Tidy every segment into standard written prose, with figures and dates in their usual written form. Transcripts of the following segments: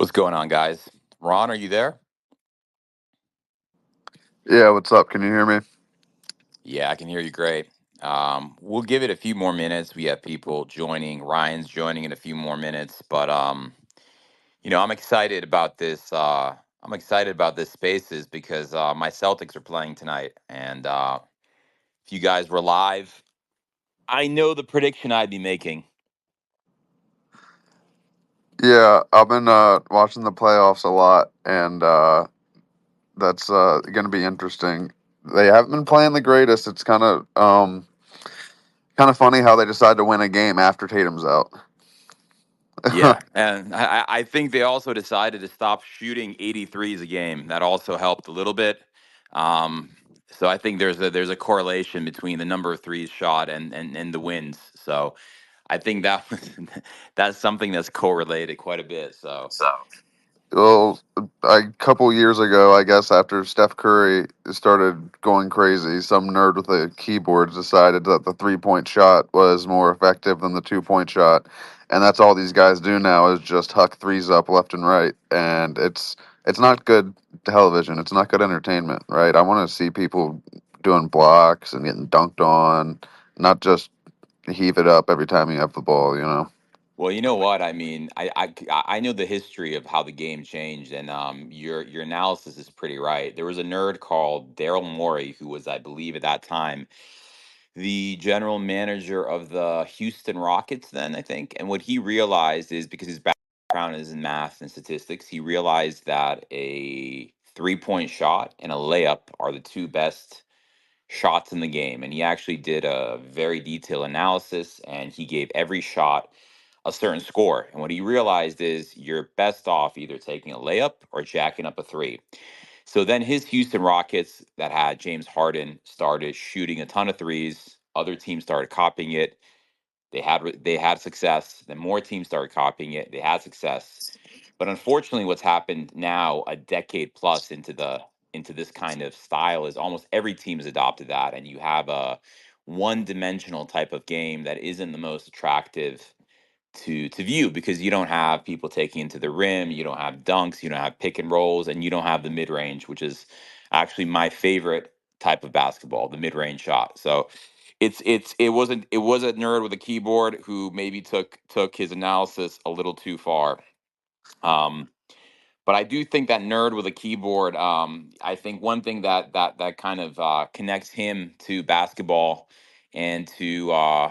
What's going on, guys? Ron, are you there? Yeah, what's up? Can you hear me? Yeah, I can hear you great. We'll give it a few more minutes. We have people joining. Ryan's joining in a few more minutes, but I'm excited about this. I'm excited about this Spaces because my Celtics are playing tonight, and if you guys were live, I know the prediction I'd be making. Yeah, I've been watching the playoffs a lot, and that's going to be interesting. They haven't been playing the greatest. It's kind of funny how they decide to win a game after Tatum's out. Yeah, and I think they also decided to stop shooting 83s a game. That also helped a little bit. Um, so I think there's a correlation between the number of threes shot and the wins. So I think that's something that's correlated quite a bit. So So, well, a couple years ago, I guess after Steph Curry started going crazy, some nerd with a keyboard decided that the 3-point shot was more effective than the 2-point shot, and that's all these guys do now is just huck threes up left and right, and it's not good television. It's not good entertainment, right? I want to see people doing blocks and getting dunked on, not just heave it up every time you have the ball, you know? well, you know what? I mean, I know the history of how the game changed, and your analysis is pretty right. There was a nerd called Daryl Morey who was, I believe, at that time the general manager of the Houston Rockets then, I think. And what he realized is because his background is in math and statistics, he realized that a 3-point shot and a layup are the two best shots in the game. And he actually did a very detailed analysis and he gave every shot a certain score. And what he realized is you're best off either taking a layup or jacking up a three. So then his Houston Rockets that had James Harden started shooting a ton of threes. Other teams started copying it. They had success. Then more teams started copying it. They had success. But unfortunately, what's happened now, a decade plus into this kind of style, is almost every team has adopted that, and you have a one-dimensional type of game that isn't the most attractive to view because you don't have people taking into the rim, you don't have dunks, you don't have pick and rolls, and you don't have the mid range, which is actually my favorite type of basketball, the mid range shot. So it was a nerd with a keyboard who maybe took his analysis a little too far. Um, but I do think that nerd with a keyboard. I think one thing that kind of connects him to basketball and to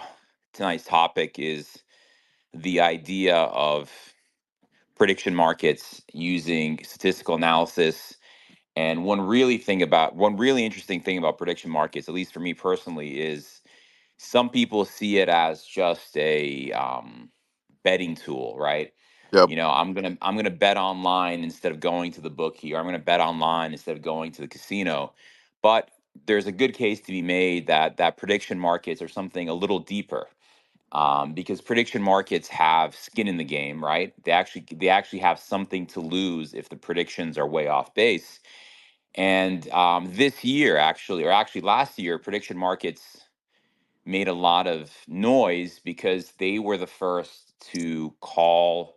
tonight's topic is the idea of prediction markets using statistical analysis. And one really interesting thing about prediction markets, at least for me personally, is some people see it as just a betting tool, right? Yep. I'm gonna bet online instead of going to the bookie, or I'm gonna bet online instead of going to the casino. But there's a good case to be made that prediction markets are something a little deeper, because prediction markets have skin in the game, right? They actually have something to lose if the predictions are way off base. And this year, actually, or actually last year, prediction markets made a lot of noise because they were the first to call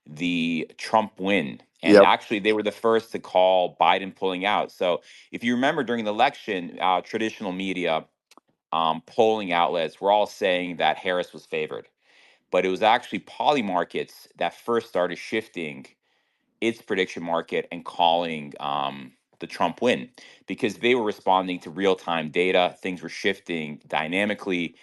the Trump win. And Yep. actually, they were the first to call Biden pulling out. So, if you remember during the election, traditional media, polling outlets were all saying that Harris was favored, but it was actually Poly Markets that first started shifting its prediction market and calling the Trump win because they were responding to real time data. Things were shifting dynamically,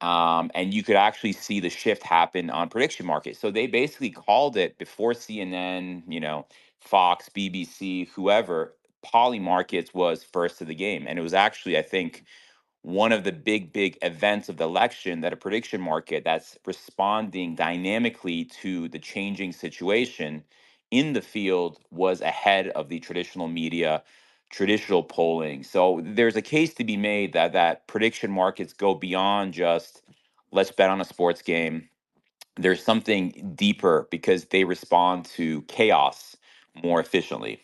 and you could actually see the shift happen on prediction markets. So they basically called it before CNN, Fox, BBC, whoever. Poly Markets was first to the game, and it was actually, I think, one of the big events of the election that a prediction market that's responding dynamically to the changing situation in the field was ahead of the traditional media, traditional polling. So there's a case to be made that prediction markets go beyond just let's bet on a sports game. There's something deeper because they respond to chaos more efficiently.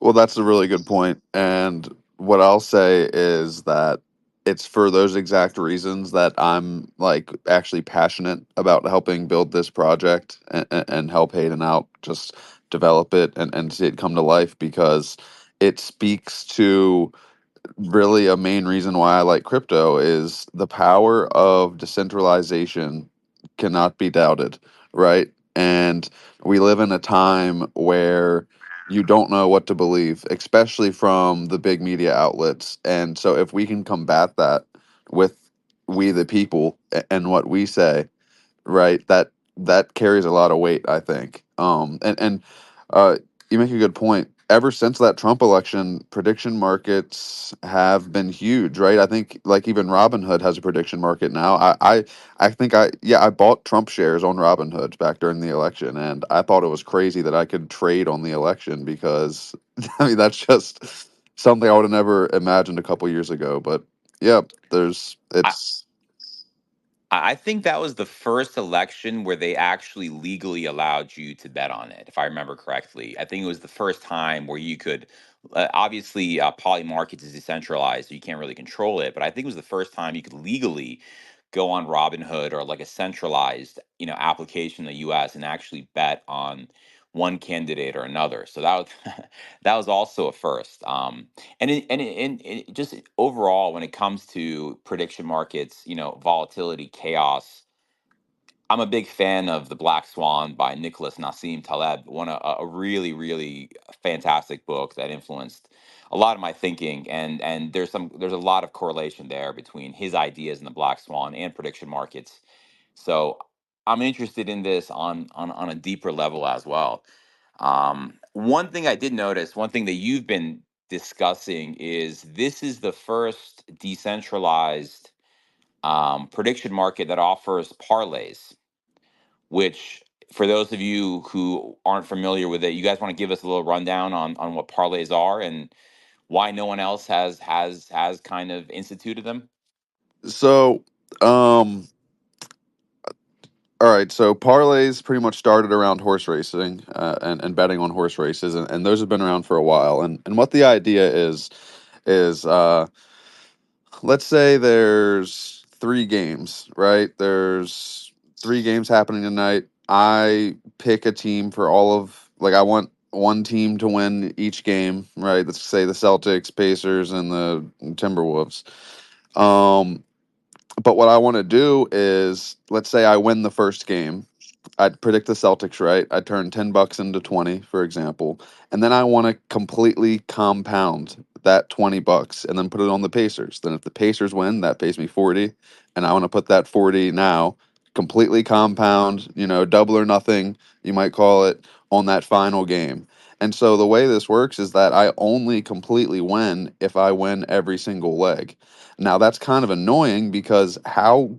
Well, that's a really good point. And what I'll say is that it's for those exact reasons that I'm like actually passionate about helping build this project and help Hayden out, just develop it and see it come to life, because it speaks to really a main reason why I like crypto is the power of decentralization cannot be doubted, right? And we live in a time where you don't know what to believe, especially from the big media outlets. And so if we can combat that with we the people and what we say, right, that carries a lot of weight, I think. And you make a good point. Ever since that Trump election, prediction markets have been huge, right? I think like even Robinhood has a prediction market now. I think I bought Trump shares on Robinhood back during the election, and I thought it was crazy that I could trade on the election because I mean that's just something I would have never imagined a couple years ago. But yeah, there's it's I think that was the first election where they actually legally allowed you to bet on it, if I remember correctly. I think it was the first time where you could, obviously, poly markets is decentralized, so you can't really control it. But I think it was the first time you could legally go on Robinhood or like a centralized, application in the U.S. and actually bet on one candidate or another. So that was that was also a first. And just overall, when it comes to prediction markets, volatility, chaos, I'm a big fan of The Black Swan by Nicholas Nassim Taleb, a really, really fantastic book that influenced a lot of my thinking. And there's a lot of correlation there between his ideas in The Black Swan and prediction markets. So I'm interested in this on a deeper level as well. One thing I did notice, one thing that you've been discussing is this is the first decentralized prediction market that offers parlays, which for those of you who aren't familiar with it, you guys want to give us a little rundown on what parlays are and why no one else has kind of instituted them? so um all right, so parlays pretty much started around horse racing and betting on horse races, and those have been around for a while. And what the idea is let's say there's three games, right? There's three games happening tonight. I pick a team for all of, like, I want one team to win each game, right? Let's say the Celtics, Pacers, and the Timberwolves. Um, but what I want to do is, let's say I win the first game. I'd predict the Celtics, right? I'd turn $10 into 20, for example. And then I want to completely compound that $20 and then put it on the Pacers. Then if the Pacers win, that pays me 40. And I want to put that 40 now, completely compound, double or nothing, you might call it, on that final game. And so the way this works is that I only completely win if I win every single leg. Now that's kind of annoying because how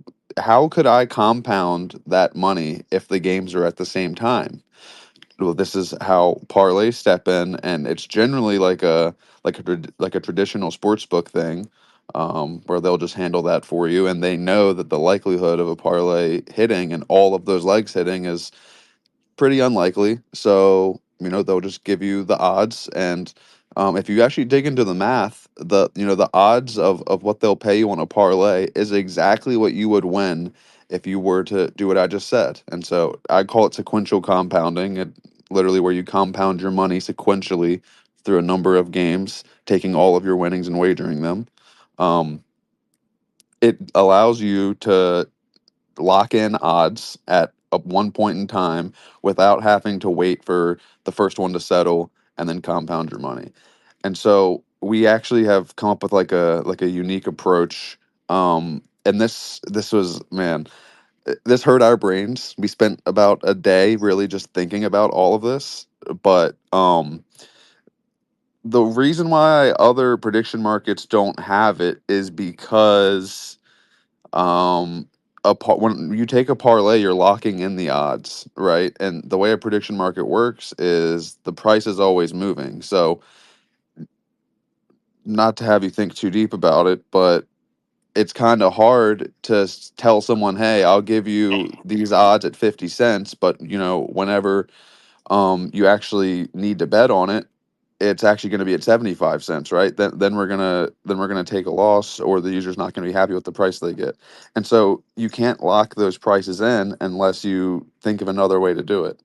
could I compound that money if the games are at the same time? Well, this is how parlays step in, and it's generally like a traditional sports book thing, where they'll just handle that for you, and they know that the likelihood of a parlay hitting and all of those legs hitting is pretty unlikely. So, they'll just give you the odds. And if you actually dig into the math, the odds of what they'll pay you on a parlay is exactly what you would win if you were to do what I just said. And so I call it sequential compounding. It literally where you compound your money sequentially through a number of games, taking all of your winnings and wagering them. Um, it allows you to lock in odds at one point in time without having to wait for the first one to settle and then compound your money. And so we actually have come up with like a unique approach. And this was, man, this hurt our brains. We spent about a day really just thinking about all of this. But the reason why other prediction markets don't have it is because um when you take a parlay, you're locking in the odds, right? And the way a prediction market works is the price is always moving. So not to have you think too deep about it, but it's kind of hard to tell someone, hey, I'll give you these odds at 50 cents, but whenever you actually need to bet on it, it's actually going to be at 75 cents, right? Then we're gonna take a loss, or the user's not going to be happy with the price they get. And so you can't lock those prices in unless you think of another way to do it.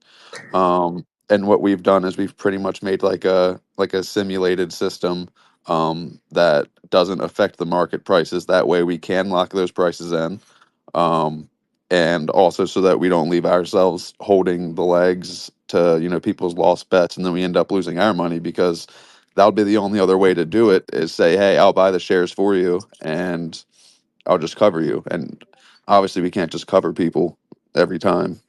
And what we've done is we've pretty much made like a simulated system that doesn't affect the market prices. That way we can lock those prices in. Um, and also so that we don't leave ourselves holding the legs to, people's lost bets, and then we end up losing our money, because that would be the only other way to do it, is say, hey, I'll buy the shares for you and I'll just cover you. And obviously we can't just cover people every time.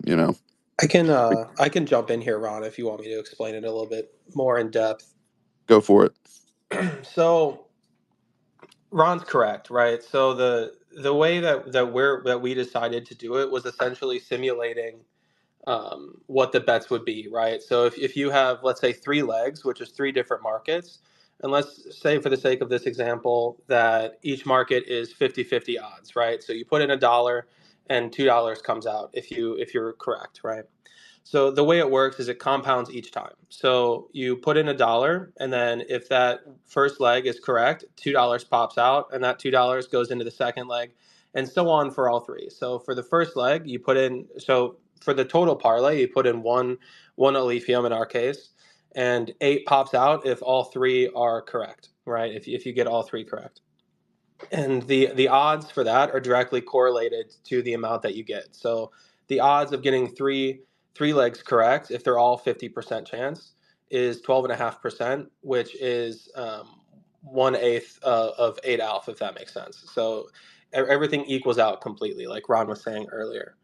I can jump in here, Ron, if you want me to explain it a little bit more in depth. Go for it. So Ron's correct, right? So the way that we decided to do it was essentially simulating what the bets would be, right? So if you have, let's say, three legs, which is three different markets, and let's say for the sake of this example that each market is 50-50 odds, right? So you put in $1 and $2 comes out if you're correct, right? So the way it works is it compounds each time. So you put in $1, and then if that first leg is correct, $2 pops out, and that $2 goes into the second leg, and so on for all three. So for the first leg, you put in, so for the total parlay, you put in one Alephium in our case, and 8 pops out if all three are correct, right? If you get all three correct, and the odds for that are directly correlated to the amount that you get. So the odds of getting three legs correct, if they're all 50% chance, is 12.5%, which is 1/8 of 8 alpha, if that makes sense. So everything equals out completely, like Ron was saying earlier.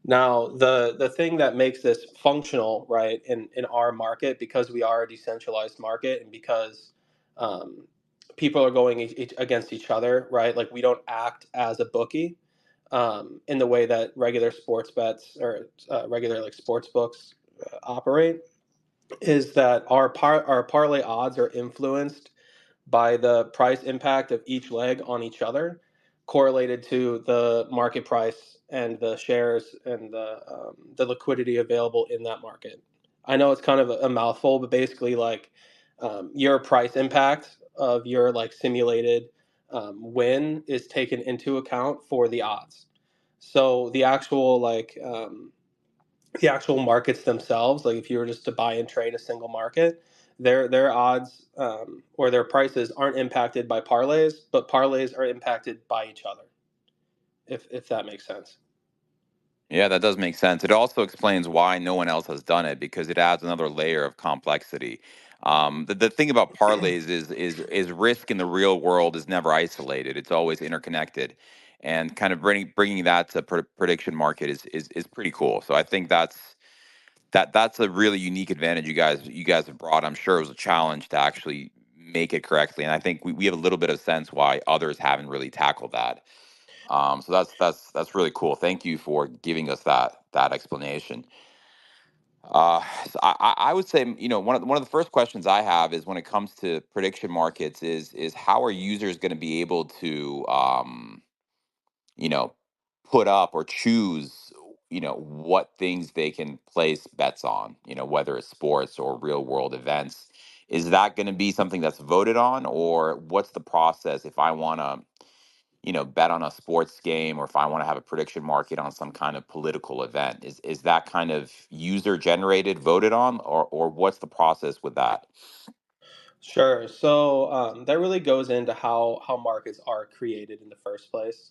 Now, the thing that makes this functional, right, in our market, because we are a decentralized market, and because um, people are going against each other, right? Like we don't act as a bookie in the way that regular sports bets or regular like sports books operate. Is that our parlay odds are influenced by the price impact of each leg on each other, correlated to the market price and the shares and the liquidity available in that market. I know it's kind of a mouthful, but basically, like your price impact of your like simulated win is taken into account for the odds. So the actual markets themselves, like if you were just to buy and trade a single market, their odds or their prices aren't impacted by parlays, but parlays are impacted by each other. If that makes sense. Yeah, that does make sense. It also explains why no one else has done it, because it adds another layer of complexity. The thing about parlays is risk in the real world is never isolated. It's always interconnected, and kind of bringing that to prediction market is pretty cool. So I think that's a really unique advantage you guys have brought. I'm sure it was a challenge to actually make it correctly, and I think we have a little bit of sense why others haven't really tackled that. So that's really cool. Thank you for giving us that explanation. So I would say, one of the first questions I have is, when it comes to prediction markets, is how are users going to be able to you know put up or choose what things they can place bets on, whether it's sports or real world events. Is that going to be something that's voted on, or what's the process if I want to bet on a sports game, or if I want to have a prediction market on some kind of political event? Is that kind of user generated, voted on, or what's the process with that? Sure. So that really goes into how markets are created in the first place.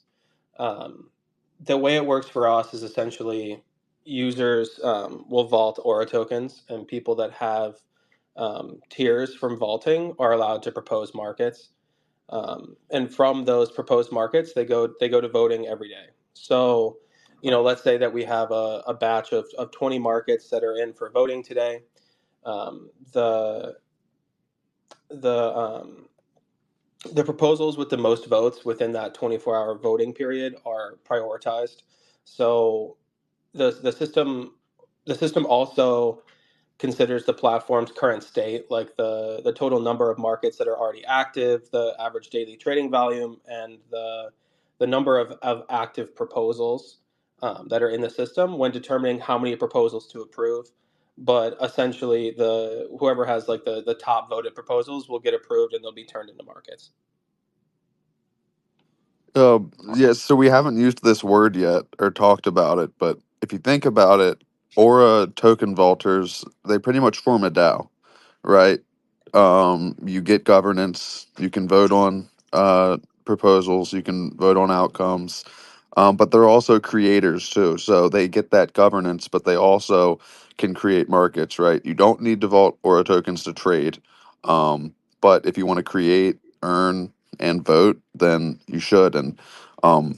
Um, the way it works for us is essentially users will vault Aura tokens, and people that have tiers from vaulting are allowed to propose markets. And from those proposed markets, they go to voting every day. So, let's say that we have a batch of 20 markets that are in for voting today. The the the proposals with the most votes within that 24-hour voting period are prioritized. So the system also considers the platform's current state, like the total number of markets that are already active, the average daily trading volume, and the number of active proposals that are in the system when determining how many proposals to approve. but essentially the whoever has like the top voted proposals will get approved and they'll be turned into markets. Yes, so we haven't used this word yet or talked about it, but if you think about it, Aura token vaulters, they pretty much form a DAO, right? You get governance, you can vote on proposals, you can vote on outcomes, but they're also creators too. So they get that governance, but they also can create markets, right? You don't need to vault Aura tokens to trade, but if you want to create, earn, and vote, then you should. And um,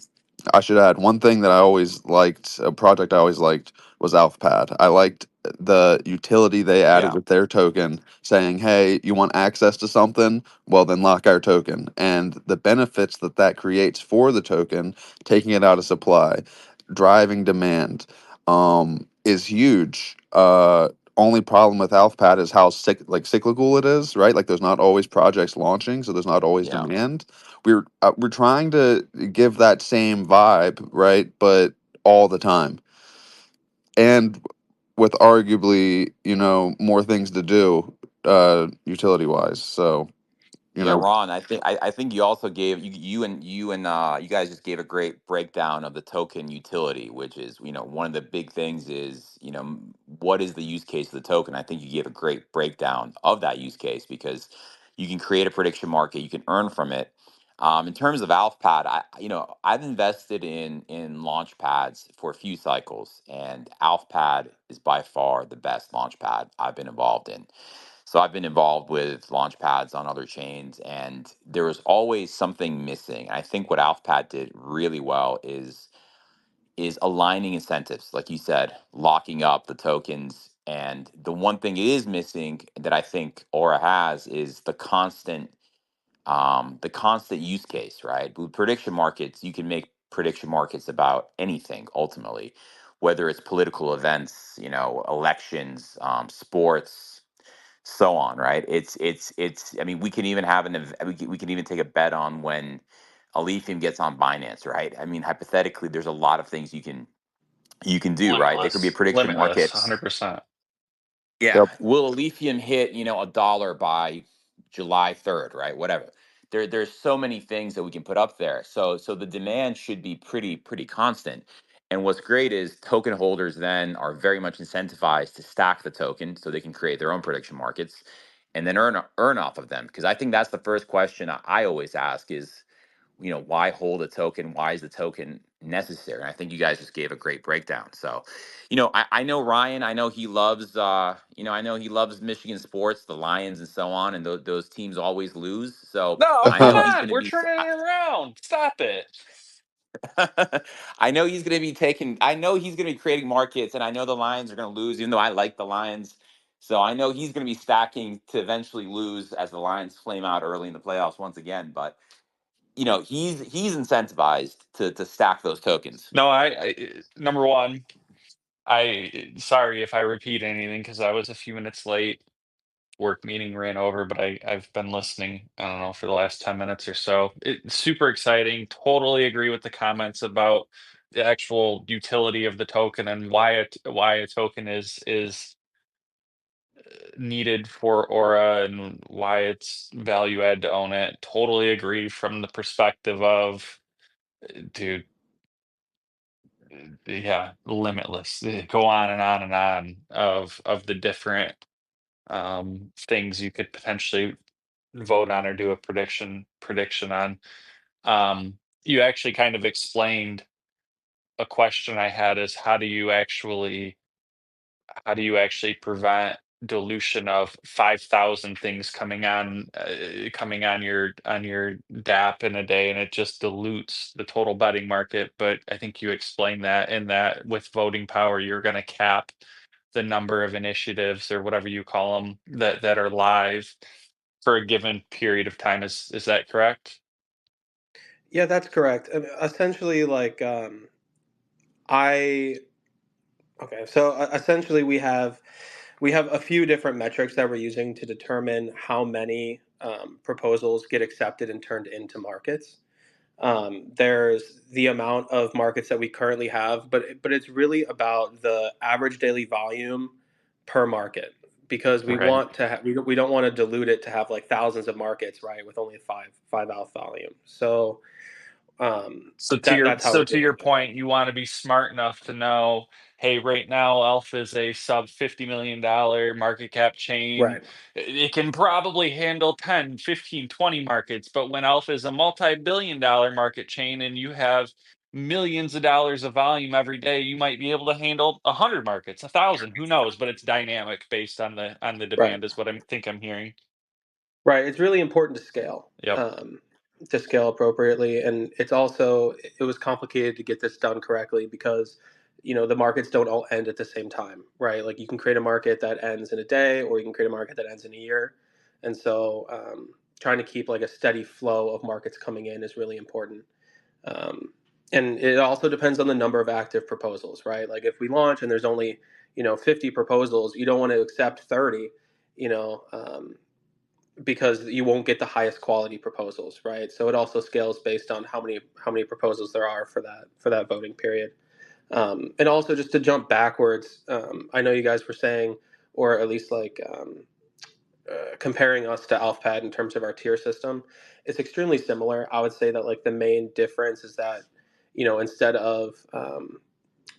I should add one thing that I always liked, a project I always liked was AlphaPad. I liked the utility they added Yeah. with their token saying, hey, you want access to something? Well, then lock our token. And the benefits that that creates for the token, taking it out of supply, driving demand, is huge. Only problem with AlphaPad is how cyclical it is, right? Like there's not always projects launching, so there's not always Yeah. demand. We're trying to give that same vibe, right? But all the time, and with arguably, more things to do, utility wise. So, you Yeah, know, Ron, I think you also gave you guys just gave a great breakdown of the token utility, which is, one of the big things is, what is the use case of the token? I think you gave a great breakdown of that use case because you can create a prediction market, you can earn from it. In terms of AlphaPad, I've invested in launch pads for a few cycles, and AlphaPad is by far the best launch pad I've been involved in. So I've been involved with launch pads on other chains, and there was always something missing. I think what AlphaPad did really well is aligning incentives, like you said, locking up the tokens. And the one thing it is missing that I think Aura has is the constant use case, right? With prediction markets, you can make prediction markets about anything ultimately, whether it's political events, elections, sports, so on, right? It's. I mean, we can even have we can even take a bet on when Alephium gets on Binance, right? I mean, hypothetically, there's a lot of things you can do, right? There could be a Limitless, prediction limitless, market. 100%. Yeah. yep. Will Alephium hit, $1 by July 3rd, right? Whatever. There's so many things that we can put up there. So the demand should be pretty constant. And what's great is token holders then are very much incentivized to stack the token so they can create their own prediction markets and then earn off of them. Because I think that's the first question I always ask is, why hold a token? Why is the token necessary? And I think you guys just gave a great breakdown. So, I know Ryan. I know he loves Michigan sports, the Lions, and so on. And those teams always lose. So No, I come know he's on. going to We're be. turning it around. Stop it. I know he's going to be taking. I know he's going to be creating markets, and I know the Lions are going to lose, even though I like the Lions. So I know he's going to be stacking to eventually lose as the Lions flame out early in the playoffs once again. But he's incentivized to stack those tokens. No, number one, sorry if I repeat anything because I was a few minutes late. Work meeting ran over, but I've been listening, I don't know, for the last 10 minutes or so. It's super exciting. Totally agree with the comments about the actual utility of the token and why a token is needed for Aura and why it's value add to own it. Totally agree from the perspective of, dude, yeah, limitless. Go on and on and on of the different things you could potentially vote on or do a prediction on. You actually kind of explained a question I had is how do you actually prevent dilution of 5,000 things coming on your DApp in a day, and it just dilutes the total betting market. But I think you explained that in that with voting power, you're going to cap the number of initiatives or whatever you call them that are live for a given period of time. Is that correct? Yeah, that's correct. I mean, essentially, like I okay, so essentially we have a few different metrics that we're using to determine how many proposals get accepted and turned into markets. There's the amount of markets that we currently have, but it's really about the average daily volume per market, because we Right. want to we don't want to dilute it to have like thousands of markets, right, with only five alpha volume. So So to that's how we're your doing it. point, you want to be smart enough to know, hey, right now Alpha is a sub $50 million market cap chain. Right. It can probably handle 10, 15, 20 markets, but when Alpha is a multi-billion-dollar market chain and you have millions of dollars of volume every day, you might be able to handle 100 markets, 1,000, who knows? But it's dynamic based on the Right. demand, is what I'm hearing. Right. It's really important Yep. to scale appropriately, and it's also, it was complicated to get this done correctly because the markets don't all end at the same time, right? Like you can create a market that ends in a day, or you can create a market that ends in a year, and so trying to keep like a steady flow of markets coming in is really important. Um, and it also depends on the number of active proposals, right? Like if we launch and there's only 50 proposals, you don't want to accept 30, you know. Because you won't get the highest quality proposals, right? So it also scales based on how many proposals there are for that voting period. And also, just to jump backwards, I know you guys were saying, or at least like comparing us to AlphaPad in terms of our tier system. It's extremely similar. I would say that like the main difference is that instead of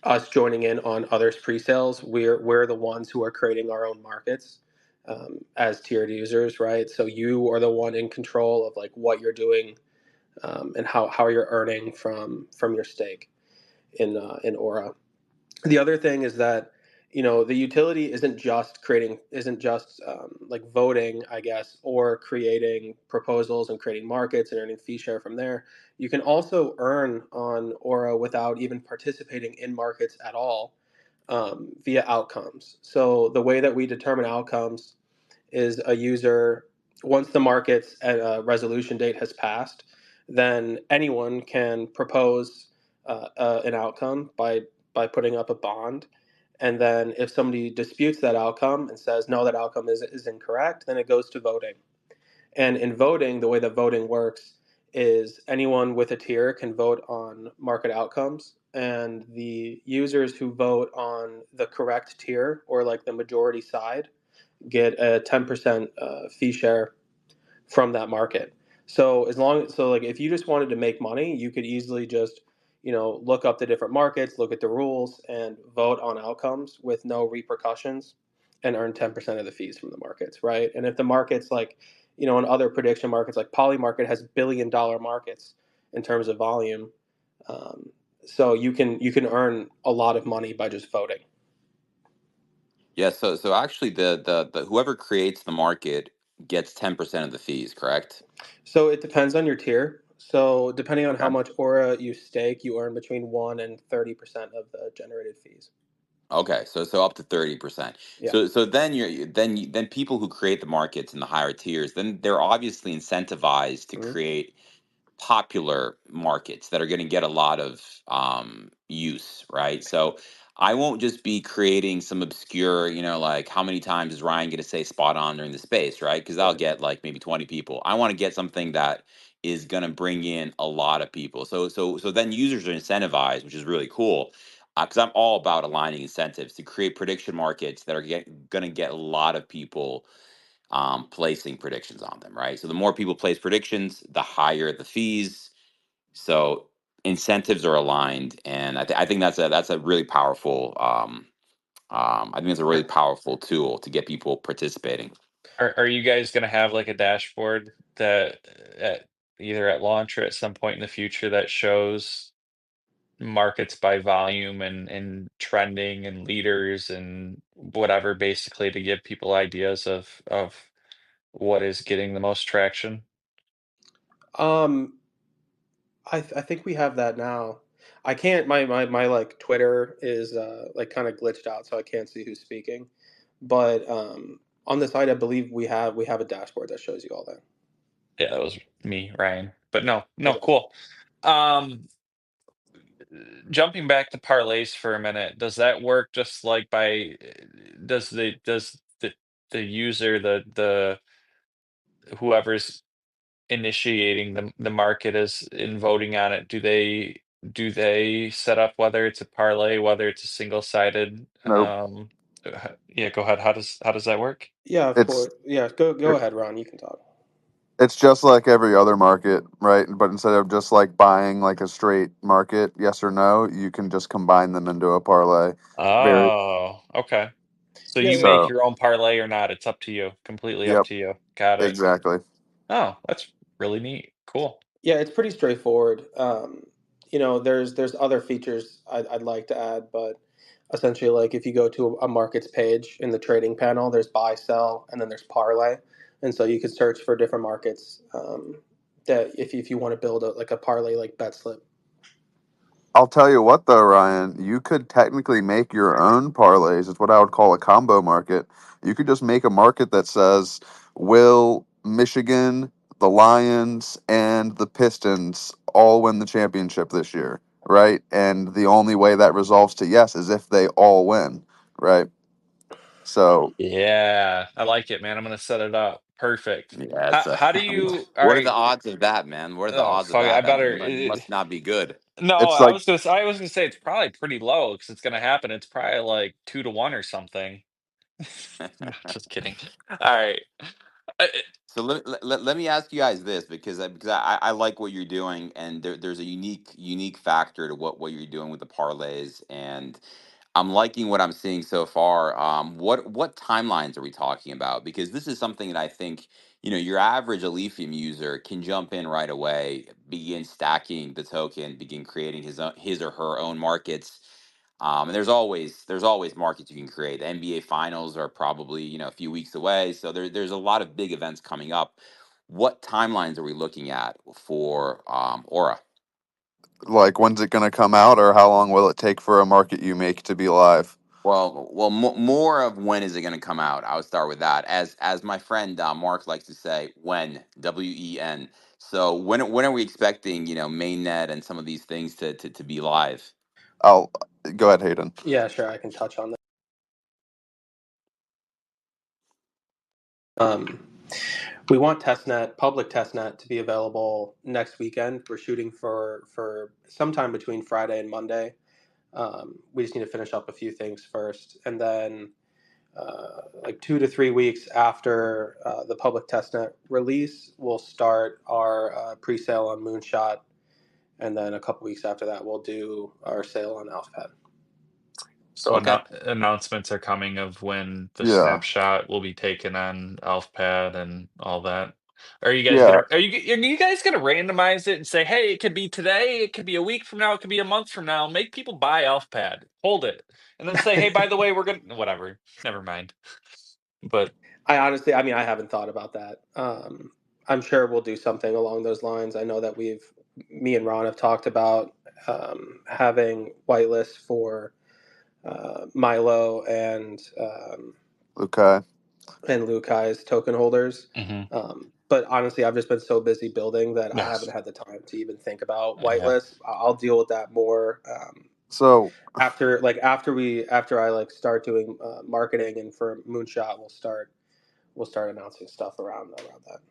us joining in on others' pre-sales, we're the ones who are creating our own markets as tiered users, right? So you are the one in control of like what you're doing, and how you're earning from your stake in Aura. The other thing is that the utility isn't just like voting, I guess, or creating proposals and creating markets and earning fee share from there. You can also earn on Aura without even participating in markets at all, via outcomes. So the way that we determine outcomes is a user, once the market's resolution date has passed, then anyone can propose an outcome by putting up a bond. And then if somebody disputes that outcome and says, no, that outcome is incorrect, then it goes to voting. And in voting, the way that voting works is anyone with a tier can vote on market outcomes. And the users who vote on the correct tier, or like the majority side, get a 10% fee share from that market. So like if you just wanted to make money, you could easily just look up the different markets, look at the rules, and vote on outcomes with no repercussions, and earn 10% of the fees from the markets, right? And if the markets like in other prediction markets, like Polymarket has $1 billion markets in terms of volume, um, so you can earn a lot of money by just voting. Yeah, so actually the whoever creates the market gets 10% of the fees, correct? So it depends on your tier. So depending on how Okay. much Aura you stake, you earn between 1% and 30% of the generated fees. Okay, so up to 30%. Yeah. So then people who create the markets in the higher tiers, then they're obviously incentivized to Mhm. create popular markets that are going to get a lot of use, right? So I won't just be creating some obscure, like how many times is Ryan going to say spot on during the space, right? Because I'll Right. get like maybe 20 people. I want to get something that is going to bring in a lot of people. So then users are incentivized, which is really cool. Because I'm all about aligning incentives to create prediction markets that are going to get a lot of people placing predictions on them, right? So the more people place predictions, the higher the fees. So incentives are aligned, and I think that's a really powerful. I think it's a really powerful tool to get people participating. Are you guys going to have like a dashboard that at either at launch or at some point in the future that shows markets by volume and trending and leaders and whatever, basically to give people ideas of what is getting the most traction? Um, I think we have that now. I can't. My like Twitter is like kind of glitched out, so I can't see who's speaking. But on the site, I believe we have a dashboard that shows you all that. Yeah, that was me, Ryan. But no, no, Okay. cool. Um, Jumping back to parlays for a minute, does that work just like by does the user, the whoever's initiating the market is in voting on it, do they set up whether it's a parlay, whether it's a single sided Nope. Yeah, go ahead. How does that work? Yeah, of It's course. Yeah, go ahead, Ron. You can talk. it's just like every other market, right? But instead of just like buying like a straight market, yes or no, you can just combine them into a parlay. Very Oh, okay. So Yeah, you yeah, make so. your own parlay or not? It's up to you. Completely up Yep, to you. Got it. exactly. Oh, that's really neat. Cool. yeah. It's pretty straightforward. There's other features I'd like to add, but essentially, like if you go to a markets page in the trading panel, there's buy, sell, and then there's parlay, and so you can search for different markets that if you want to build like a parlay like bet slip. I'll tell you what though, Ryan, you could technically make your own parlays. It's what I would call a combo market. You could just make a market that says, will Michigan, the Lions, and the Pistons all win the championship this year? Right? And the only way that resolves to yes is if they all win. Right? So Yeah, I like it, man. I'm gonna set it up. Perfect. Yeah, How it's a. how do you? All What are the right. odds of that, man? What are the Oh, odds of fuck it. I that? That better. must not be good. No, it's like I was gonna say it's probably pretty low because it's gonna happen. It's probably like 2 to 1 or something. Just kidding. All right. Uh, So let me ask you guys this because I like what you're doing, and there's a unique factor to what you're doing with the parlays, and I'm liking what I'm seeing so far. What timelines are we talking about? Because this is something that I think your average Alephium user can jump in right away, begin stacking the token, begin creating his or her own markets. And there's always markets you can create. The NBA finals are probably a few weeks away, so there's a lot of big events coming up. What timelines are we looking at for Aura? like when's it gonna come out or how long will it take for a market you make to be live? Well, more of when is it going to come out? I would start with that. As my friend Mark likes to say, when WEN. So when are we expecting mainnet and some of these things to be live? I'll go ahead, Hayden. Yeah, sure, I can touch on that. Um, we want public testnet, to be available next weekend. We're shooting for sometime between Friday and Monday. We just need to finish up a few things first, and then like 2 to 3 weeks after the public testnet release, we'll start our pre-sale on Moonshot, and then a couple weeks after that, we'll do our sale on Alphabet. So Okay. announcements are coming of when the Yeah. snapshot will be taken on AlfPad and all that. Are you guys Yeah. gonna randomize it and say, hey, it could be today, it could be a week from now, it could be a month from now. Make people buy AlfPad, hold it, and then say, hey, by the way, we're gonna whatever. Never mind. But I honestly, I mean, I haven't thought about that. I'm sure we'll do something along those lines. I know that me and Ron have talked about having whitelists for Milo Okay. and Lukai's token holders. mhm. But honestly, I've just been so busy building that I haven't Yes. had the time to even think about Yeah. whitelists. I'll deal with that more So after I like start doing marketing, and for Moonshot, we'll start announcing stuff around that.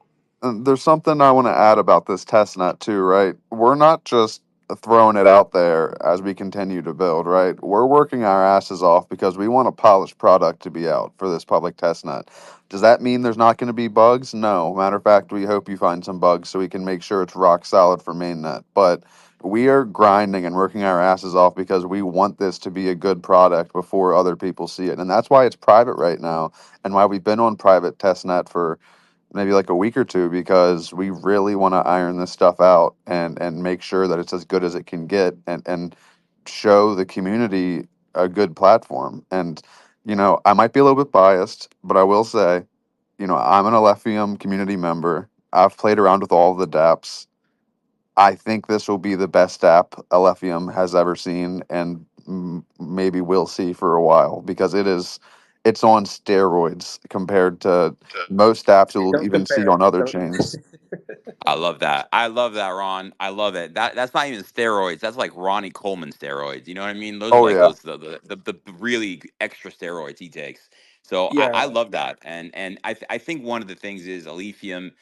there's something I want to add about this test net too, right? We're not just throwing it out there as we continue to build, right? We're working our asses off because we want a polished product to be out for this public test net. Does that mean there's not going to be bugs? No. Matter of fact, we hope you find some bugs so we can make sure it's rock solid for mainnet. But we are grinding and working our asses off because we want this to be a good product before other people see it. And that's why it's private right now and why we've been on private testnet for maybe like a week or two because we really want to iron this stuff out and make sure that it's as good as it can get and show the community a good platform. And I might be a little bit biased, but I will say, I'm an Alephium community member. I've played around with all the dApps. I think this will be the best app Alephium has ever seen and maybe will see for a while because it's on steroids compared to most apps you'll Don't even see compare. on other Don't. chains. I love that. I love that, Ron. I love it. That's not even steroids. That's like Ronnie Coleman steroids. You know what I mean? Those are Oh like yeah. those the really extra steroids he takes. So I Yeah, love that. And I think one of the things is Alephium.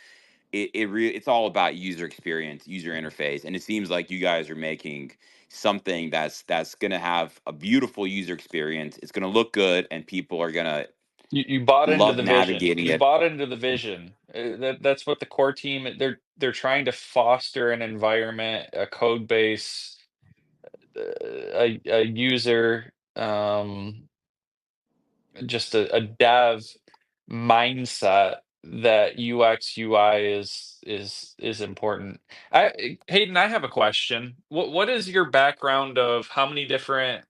It's all about user experience, user interface, and it seems like you guys are making something that's going to have a beautiful user experience. It's going to look good, and people are going to You bought into love the vision. navigating You it. bought into the vision. That's what the core team, they're trying to foster an environment, a code base, a user, just a dev mindset that UX UI is important. Hayden, I have a question. What is your background of how many different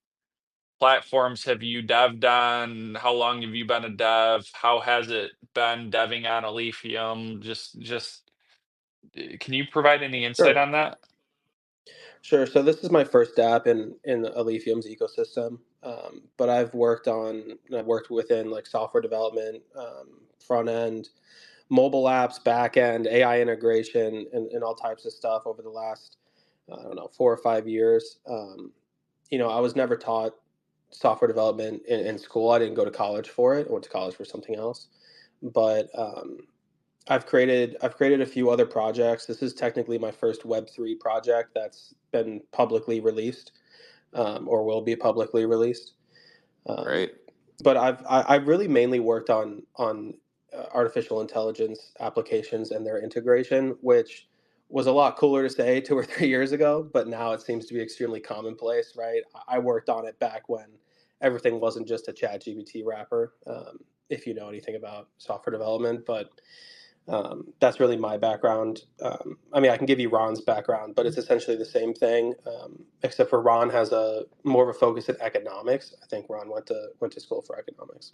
platforms have you dev'd on? How long have you been a dev? How has it been deving on Alephium? Can you provide any insight Sure. on that? Sure. So this is my first app in Alephium's ecosystem, but I've worked within like software development, front end, mobile apps, back end, AI integration, and all types of stuff over the last I don't know 4 or 5 years. I was never taught software development in school. I didn't go to college for it. I went to college for something else, but I've created a few other projects. This is technically my first Web3 project that's been publicly released, or will be publicly released. Um, Right. but I've really mainly worked on artificial intelligence applications and their integration, which was a lot cooler to say 2 or 3 years ago, but now it seems to be extremely commonplace, right? I worked on it back when everything wasn't just a ChatGPT wrapper, if you know anything about software development, but that's really my background. I mean, I can give you Ron's background, but it's essentially the same thing, except for Ron has a more of a focus in economics. I think Ron went to school for economics.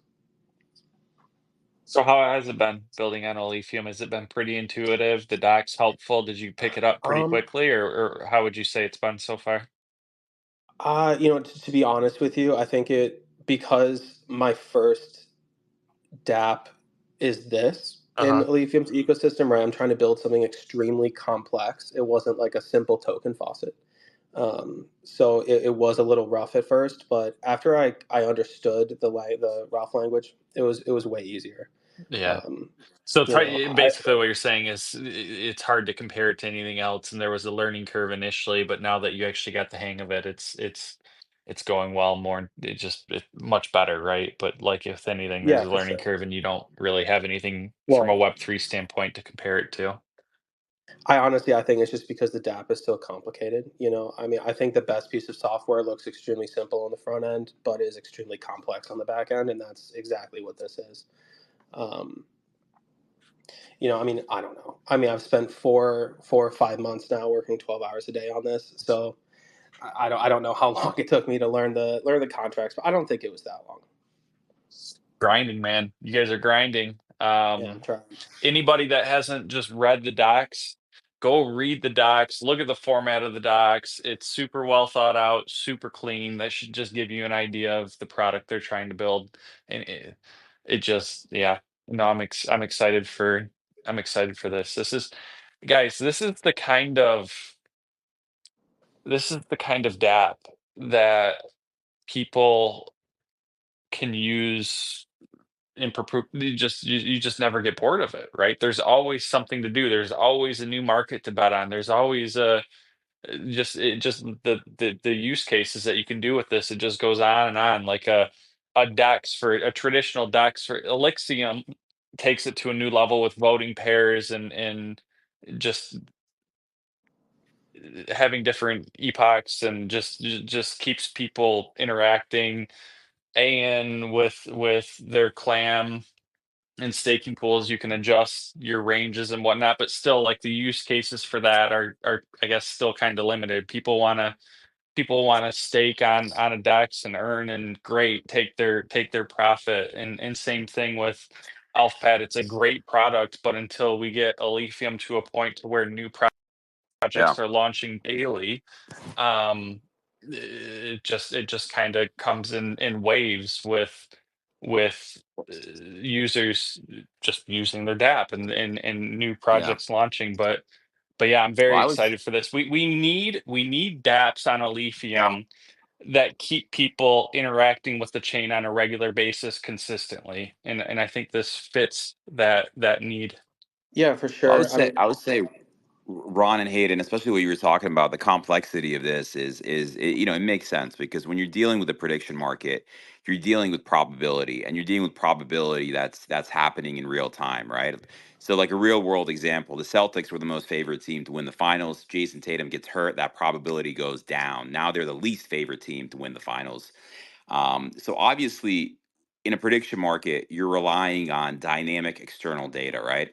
So how has it been building on Alephium? Has it been pretty intuitive? The doc's helpful? Did you pick it up pretty Um, quickly, or how would you say it's been so far? to be honest with you, I think it because my first DApp is this in Uh-huh. Alephium's ecosystem, right? I'm trying to build something extremely complex. It wasn't like a simple token faucet. So it was a little rough at first, but after I understood the Ralph language, it was way easier. Yeah. Um, So you know, I basically what you're saying is it's hard to compare it to anything else, and there was a learning curve initially, but now that you actually got the hang of it, it's going well more. It's much better, right? But like if anything, there's yeah, a for learning sure. curve, and you don't really have anything from a Well, Web3 standpoint to compare it to. I think it's just because the DApp is so complicated. I mean, I think the best piece of software looks extremely simple on the front end, but is extremely complex on the back end, and that's exactly what this is. Um, I mean, I don't know. I mean, I've spent 4 or 5 months now working 12 hours a day on this, so I don't know how long it took me to learn the contracts, but I don't think it was that long. Grinding, man. You guys are grinding. Yeah, I'm trying. Anybody that hasn't just read the docs, go read the docs, look at the format of the docs. It's super well thought out, super clean. That should just give you an idea of the product they're trying to build. And it just, yeah. No, I'm excited for this. Guys, this is the kind of DApp that people can use you just never get bored of it, right? There's always something to do. There's always a new market to bet on. There's always a just the use cases that you can do with this. It just goes on and on. Like a DEX for a traditional DEX for Elixium takes it to a new level with voting pairs and just having different epochs and just keeps people interacting and with their clam and staking pools, you can adjust your ranges and whatnot, but still, like the use cases for that are I guess still kind of limited. People wanna stake on a DEX and earn and great, take their profit. And same thing with AlphaPad. It's a great product, but until we get Alephium to a point to where new Yeah. projects are launching daily, um, it just kind of comes in waves with users just using their DApp and new Yeah. projects launching. But yeah, I'm Well, very I was. excited for this. We need DApps on Yeah. Alephium that keep people interacting with the chain on a regular basis consistently, and I think this fits that need. Yeah, for Well, sure. I mean, I would say Ron and Hayden, especially what you were talking about, the complexity of this it makes sense because when you're dealing with a prediction market, you're dealing with probability, and you're dealing with probability that's happening in real time, right? So, like a real world example, the Celtics were the most favorite team to win the finals. Jason Tatum gets hurt, that probability goes down. Now they're the least favorite team to win the finals. So obviously, in a prediction market, you're relying on dynamic external data, right?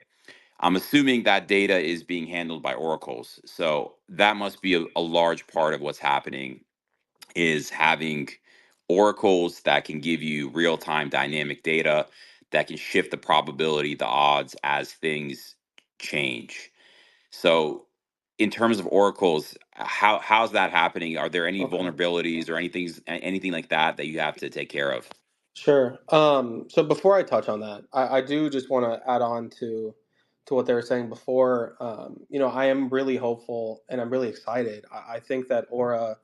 I'm assuming that data is being handled by oracles. So that must be a large part of what's happening is having oracles that can give you real-time dynamic data that can shift the probability, the odds as things change. So in terms of oracles, how's that happening? Are there any Okay. vulnerabilities or anything like that that you have to take care of? Sure. So before I touch on that, I do just want to add on to what they were saying before. I am really hopeful and I'm really excited. I think that Aura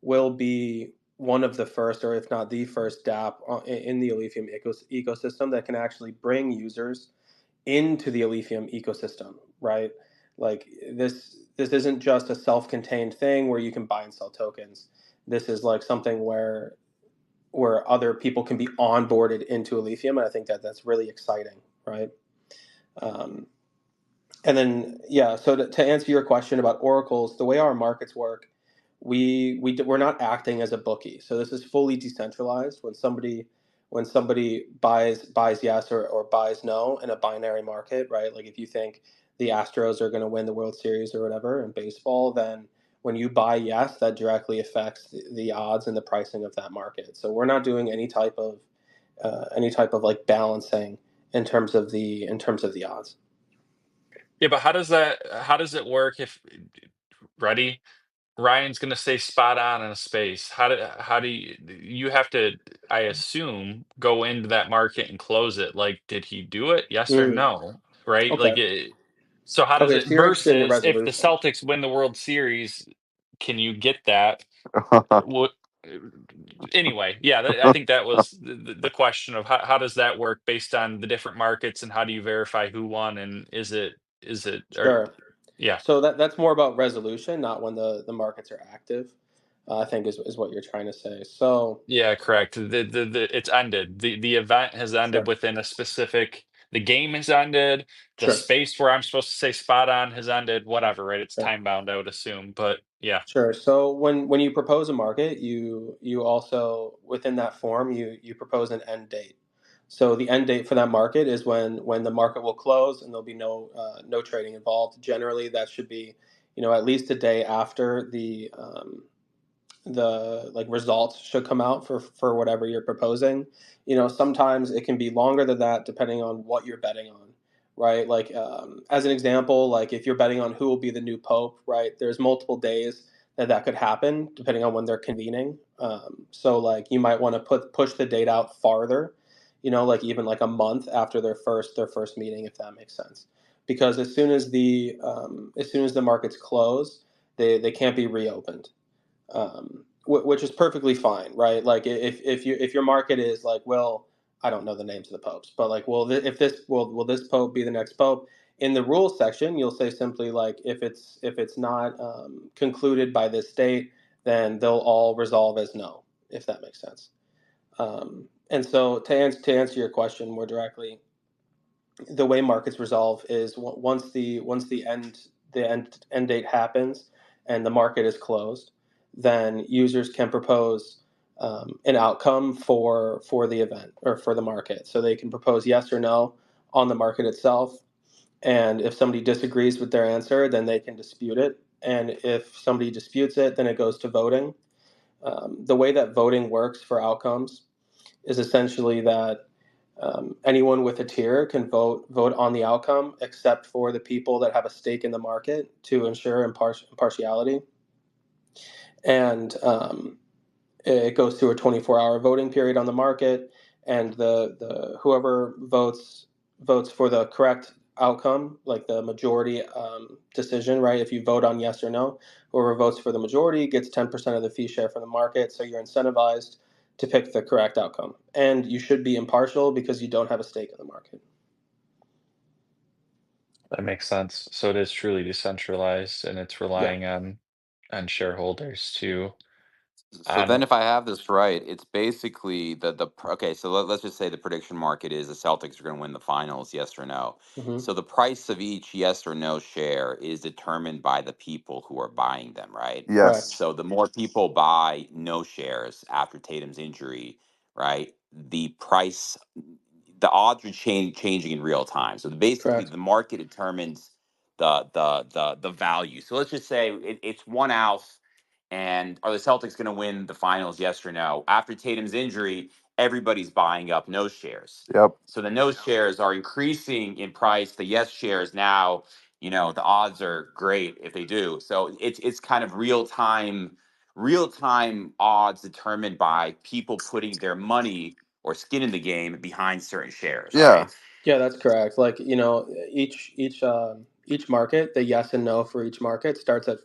will be one of the first, or if not the first, DApp in the Alephium ecosystem that can actually bring users into the Alephium ecosystem, right? Like this isn't just a self-contained thing where you can buy and sell tokens. This is like something where other people can be onboarded into Alephium, and I think that that's really exciting, right? Um, and then yeah, so to answer your question about oracles, the way our markets work, we're not acting as a bookie. So this is fully decentralized. When somebody buys yes or buys no in a binary market, right? Like if you think the Astros are going to win the World Series or whatever in baseball, then when you buy yes, that directly affects the odds and the pricing of that market. So we're not doing any type of like balancing in terms of the odds. Yeah, but how does it work if ready? Ryan's gonna say spot on in a space. How do you have to, I assume, go into that market and close it? Like, did he do it? Yes or Mm, no? Right? okay. So how does Okay. it So you're interested in the versus if the resolution. Celtics win the World Series, can you get that? What anyway, yeah, I think that was the question of how does that work based on the different markets and how do you verify who won and is it or Sure. yeah. So that's more about resolution, not when the markets are active. I think is what you're trying to say. So Yeah, correct. It's ended. The event has ended sure, within a specific. The game has ended. The sure, space where I'm supposed to say spot on has ended. Whatever, right? It's sure. time bound, I would assume. But yeah, Sure. So when you propose a market, you also within that form you propose an end date. So the end date for that market is when the market will close and there'll be no trading involved. Generally, that should be at least a day after the like results should come out for whatever you're proposing. Sometimes it can be longer than that depending on what you're betting on, right? Like as an example, like if you're betting on who will be the new pope, right? There's multiple days that could happen depending on when they're convening. So like you might want to push the date out farther, like even like a month after their first meeting, if that makes sense. Because as soon as the markets close, they can't be reopened, which is perfectly fine, right? Like if your market is like, well, I don't know the names of the popes, but like, well, if this will this pope be the next pope? In the rules section, you'll say simply like, if it's not concluded by this date, then they'll all resolve as no, if that makes sense. And so to answer your question more directly, the way markets resolve is once the end date happens and the market is closed, then users can propose an outcome for the event or for the market. So they can propose yes or no on the market itself, and if somebody disagrees with their answer, then they can dispute it. And if somebody disputes it, then it goes to voting. The way that voting works for outcomes is essentially that anyone with a tier can vote on the outcome, except for the people that have a stake in the market to ensure impartiality. And it goes through a 24-hour voting period on the market, and the whoever votes for the correct outcome, like the majority decision, right? If you vote on yes or no, whoever votes for the majority gets 10% of the fee share from the market. So you're incentivized to pick the correct outcome, and you should be impartial because you don't have a stake in the market. That makes sense. So it is truly decentralized, and it's Yeah. relying on shareholders to So on then, if I have this right, it's basically okay. So let's just say the prediction market is the Celtics are going to win the finals, yes or no. Hmm. So the price of each yes or no share is determined by the people who are buying them, right? Correct. Yes. So the more people buy no shares after Tatum's injury, right, the price, the odds are changing in real time. So basically, Correct. the market determines the value. So let's just say it's 1 ounce, and are the Celtics going to win the finals? Yes or no? After Tatum's injury, everybody's buying up no shares. Yep. So the no shares are increasing in price. The yes shares now, the odds are great if they do. So it's kind of real time odds determined by people putting their money or skin in the game behind certain shares, Yeah. right? Yeah, that's correct. Like, each market, the yes and no for each market starts at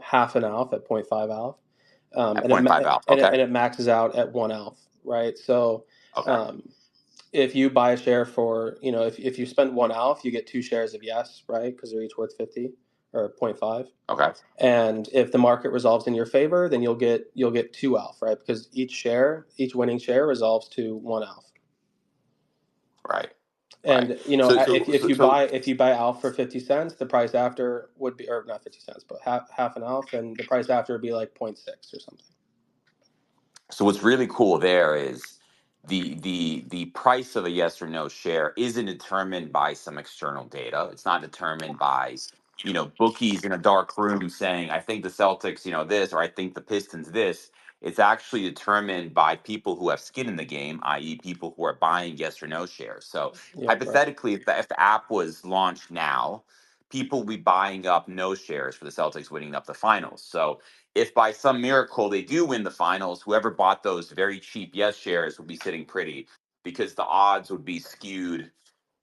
half an alpha at point 0.5 alpha, At point five out. Okay. and it maxes out at 1 alpha, right? So Okay. um, if you buy a share for, if you spend 1 alpha, you get 2 shares of yes, right? Because they're each worth 50 or point 0.5. Okay. And if the market resolves in your favor, then you'll get 2 alpha, right? Because each winning share resolves to 1 alpha. Right. Right. And So if you buy alpha for 50 cents, the price after would be, or not 50 cents, but half an alpha, and the price after would be like 0.6 or something. So what's really cool there is the price of a yes or no share isn't determined by some external data. It's not determined by bookies in a dark room saying I think the Celtics this, or I think the Pistons this. It's actually determined by people who have skin in the game, i.e., people who are buying yes or no shares. So Yeah, correct. hypothetically, if the app was launched now, people would be buying up no shares for the Celtics winning up the finals. So if by some miracle they do win the finals, whoever bought those very cheap yes shares will be sitting pretty because the odds would be skewed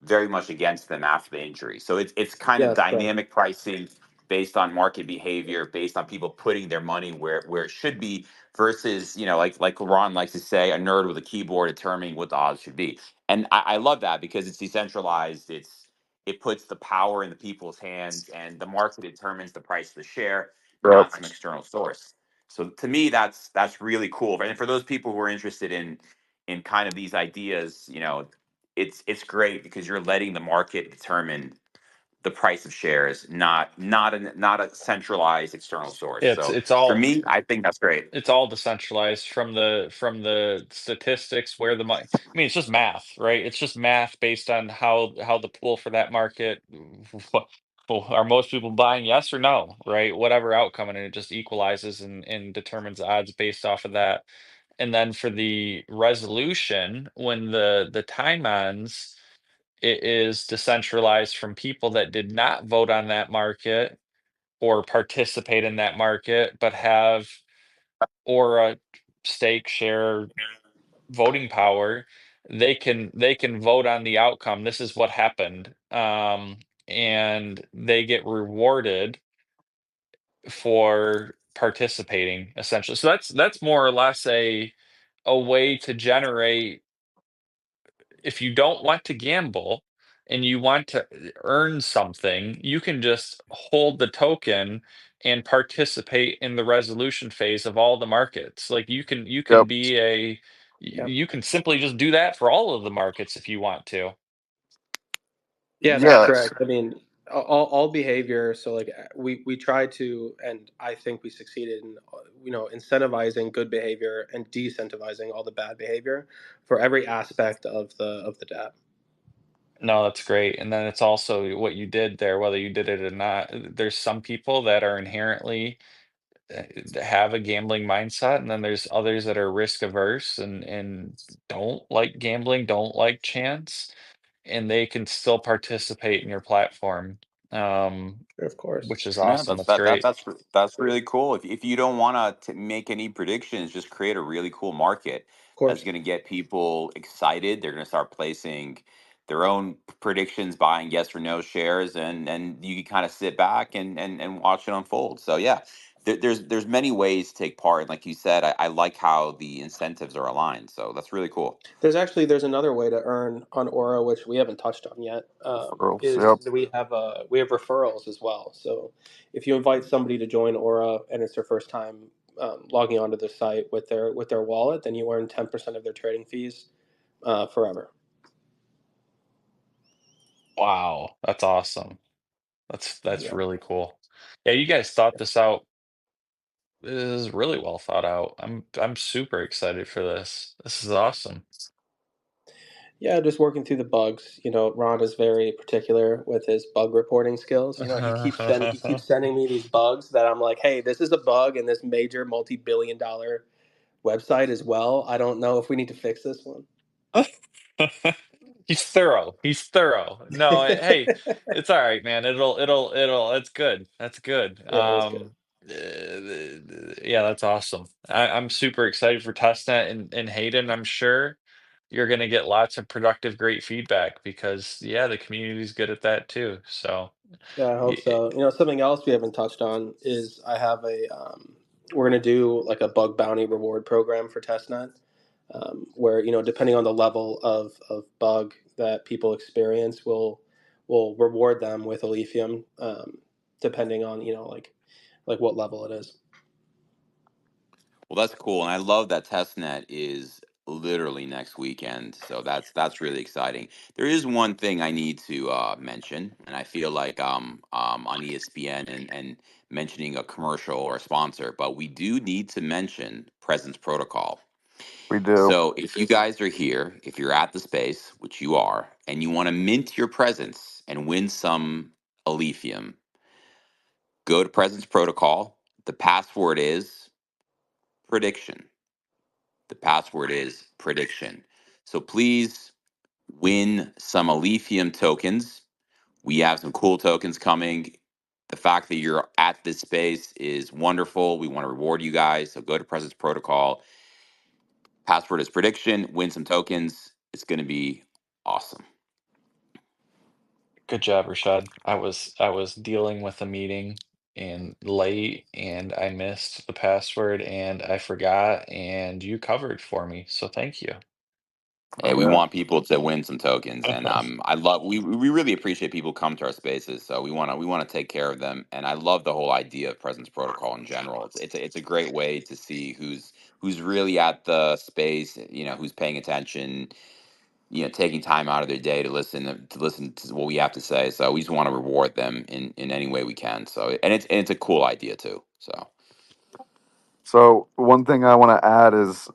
very much against them after the injury. So it's kind Yeah, of that's correct. dynamic pricing based on market behavior, based on people putting their money where it should be versus, like Ron likes to say, a nerd with a keyboard determining what the odds should be. And I love that because it's decentralized. It puts the power in the people's hands, and the market determines the price of the share, Yep. not some external source. So to me, that's really cool. And for those people who are interested in kind of these ideas, it's great because you're letting the market determine the price of shares, not a centralized external source. it's So it's for all me, I think that's great. it's all decentralized from the statistics where the money. I mean, it's just math, right? It's just math based on how the pool for that market. Well, are most people buying yes or no, right? Whatever outcome, and it just equalizes and determines the odds based off of that. And then for the resolution, when the time ends, it is decentralized from people that did not vote on that market or participate in that market, but have or a stake, share, voting power. They can vote on the outcome. This is what happened, and they get rewarded for participating, essentially. So that's more or less a way to generate. If you don't want to gamble and you want to earn something, you can just hold the token and participate in the resolution phase of all the markets. Like you can Yep. be a Yeah. you can simply just do that for all of the markets if you want to. Yeah, that's Yes. correct. I mean, all behavior. So like, we try to, and I think we succeeded in, incentivizing good behavior and decentivizing all the bad behavior for every aspect of the DApp. No, that's great. And then it's also what you did there, whether you did it or not. There's some people that are inherently have a gambling mindset, and then there's others that are risk averse and don't like gambling, don't like chance, and they can still participate in your platform, Of course. which is Yeah, awesome. That's great. that's really cool. If you don't want to make any predictions, just create a really cool market Of that's course. going to get people excited. They're going to start placing their own predictions, buying yes or no shares, and you can kind of sit back and watch it unfold. So yeah, there's many ways to take part. And like you said, I like how the incentives are aligned. So that's really cool. There's another way to earn on Aura, which we haven't touched on yet. Referrals. Is Yep. that we have referrals as well. So if you invite somebody to join Aura and it's their first time logging onto the site with their wallet, then you earn 10% of their trading fees forever. Wow, that's awesome. That's Yeah. really cool. Yeah, you guys thought this out. This is really well thought out. I'm super excited for this. This is awesome. Yeah, just working through the bugs. Ron is very particular with his bug reporting skills. He keeps sending me these bugs that I'm like, hey, this is a bug in this major multi-billion-dollar website as well. I don't know if we need to fix this one. He's thorough. He's thorough. No, hey, it's all right, man. It's good. That's good. Yeah, it is good. Yeah, that's awesome. I'm super excited for testnet and Hayden. I'm sure you're gonna get lots of productive, great feedback because yeah, the community's good at that too. So Yeah, I hope y- so. Something else we haven't touched on is we're gonna do like a bug bounty reward program for testnet, where depending on the level of bug that people experience, we'll reward them with Alephium, depending on like what level it is. Well, that's cool, and I love that testnet is literally next weekend. So that's really exciting. There is one thing I need to mention, and I feel like on ESPN and mentioning a commercial or a sponsor, but we do need to mention Presence Protocol. We do. So if you guys are here, if you're at the space, which you are, and you want to mint your presence and win some Alephium, go to Presence Protocol. The password is prediction. The password is prediction. So please win some Alephium tokens. We have some cool tokens coming. The fact that you're at this space is wonderful. We want to reward you guys. So go to Presence Protocol. Password is prediction. Win some tokens. It's going to be awesome. good job, Rashad. I was dealing with a meeting and late and I missed the password and I forgot and you covered for me. So thank you. Hey, Oh we yeah. want people to win some tokens, and we really appreciate people come to our spaces. So we want to take care of them, and I love the whole idea of presence protocol in general. It's a great way to see who's really at the space, who's paying attention, taking time out of their day to listen to what we have to say. So we just want to reward them in any way we can. So and it's a cool idea too. So So one thing I want to add is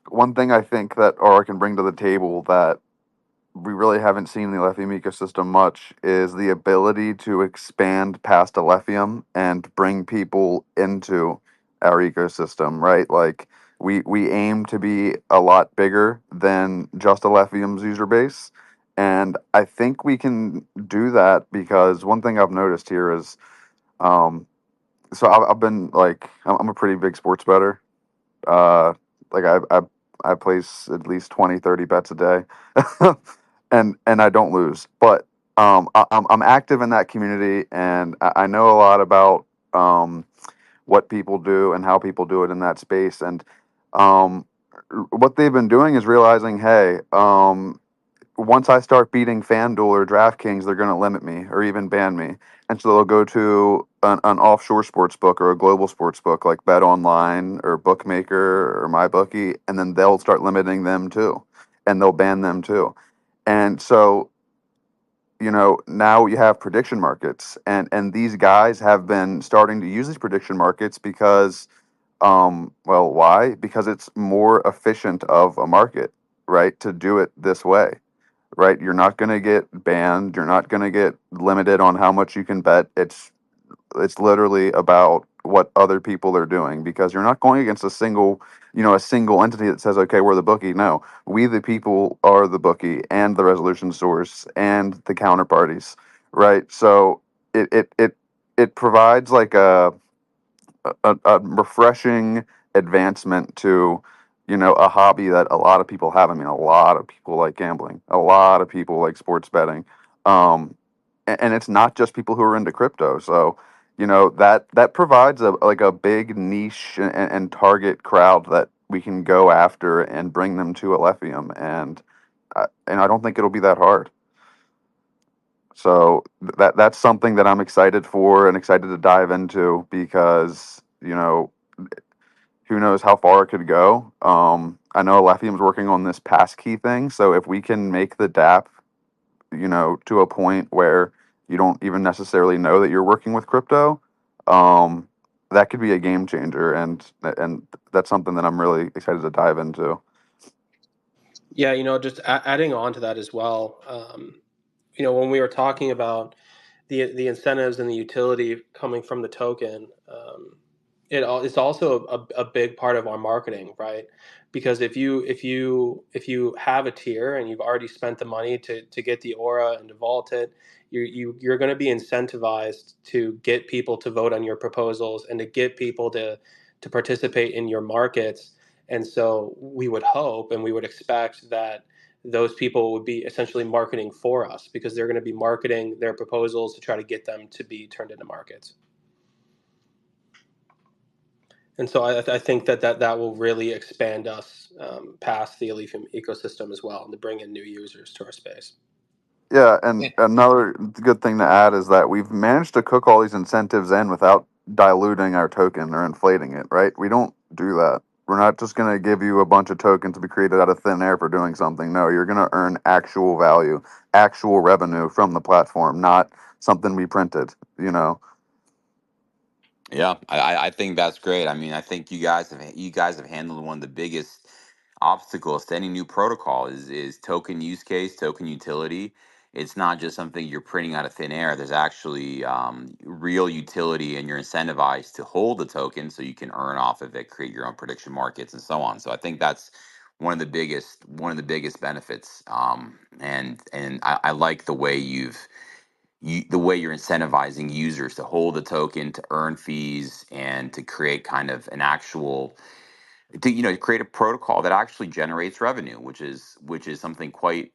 one thing I think that Aura can bring to the table that we really haven't seen in the Alephium ecosystem much is the ability to expand past Alephium and bring people into our ecosystem, right? Like we aim to be a lot bigger than just Alephium's user base. And I think we can do that because one thing I've noticed here is um, so I've been like I'm a pretty big sports bettor. Uh, like I place at least 20, 30 bets a day, and I don't lose. But I'm active in that community, and I know a lot about what people do and how people do it in that space. And um, what they've been doing is realizing, hey, once I start beating FanDuel or DraftKings, they're going to limit me or even ban me. And so they'll go to an offshore sports book or a global sports book like Bet Online or Bookmaker or MyBookie, and then they'll start limiting them too, and they'll ban them too. And so, now you have prediction markets, and these guys have been starting to use these prediction markets because, well, why? Because it's more efficient of a market, right, to do it this way, right? You're not going to get banned. You're not going to get limited on how much you can bet. It's literally about what other people are doing because you're not going against a single entity that says, okay, we're the bookie. No, we the people are the bookie and the resolution source and the counterparties, right? So it provides like a refreshing advancement to a hobby that a lot of people have. I mean, a lot of people like gambling, a lot of people like sports betting, and it's not just people who are into crypto. So that provides a big niche and target crowd that we can go after and bring them to Alephium, and I don't think it'll be that hard. So that's something that I'm excited for and excited to dive into because who knows how far it could go. I know Alephium's working on this passkey thing, so if we can make the DApp, to a point where you don't even necessarily know that you're working with crypto, um, that could be a game changer, and that's something that I'm really excited to dive into. Yeah, just adding on to that as well. When we were talking about the incentives and the utility coming from the token, it's also a big part of our marketing, right? Because if you have a tier and you've already spent the money to get the aura and to vault it, you're going to be incentivized to get people to vote on your proposals and to get people to participate in your markets. And so we would hope and we would expect that those people would be essentially marketing for us because they're going to be marketing their proposals to try to get them to be turned into markets. And so I think that will really expand us past the Alephium ecosystem as well, and to bring in new users to our space. Yeah, and Yeah. another good thing to add is that we've managed to cook all these incentives in without diluting our token or inflating it, right? We don't do that. We're not just going to give you a bunch of tokens to be created out of thin air for doing something. No, you're going to earn actual value, actual revenue from the platform, not something we printed. Yeah, I think that's great. I mean, I think you guys have handled one of the biggest obstacles to any new protocol is token use case, token utility. It's not just something you're printing out of thin air. There's actually real utility, and you're incentivized to hold the token so you can earn off of it, create your own prediction markets, and so on. So I think that's one of the biggest benefits. And I like the way you're incentivizing users to hold the token, to earn fees, and to create kind of an actual to create a protocol that actually generates revenue, which is something quite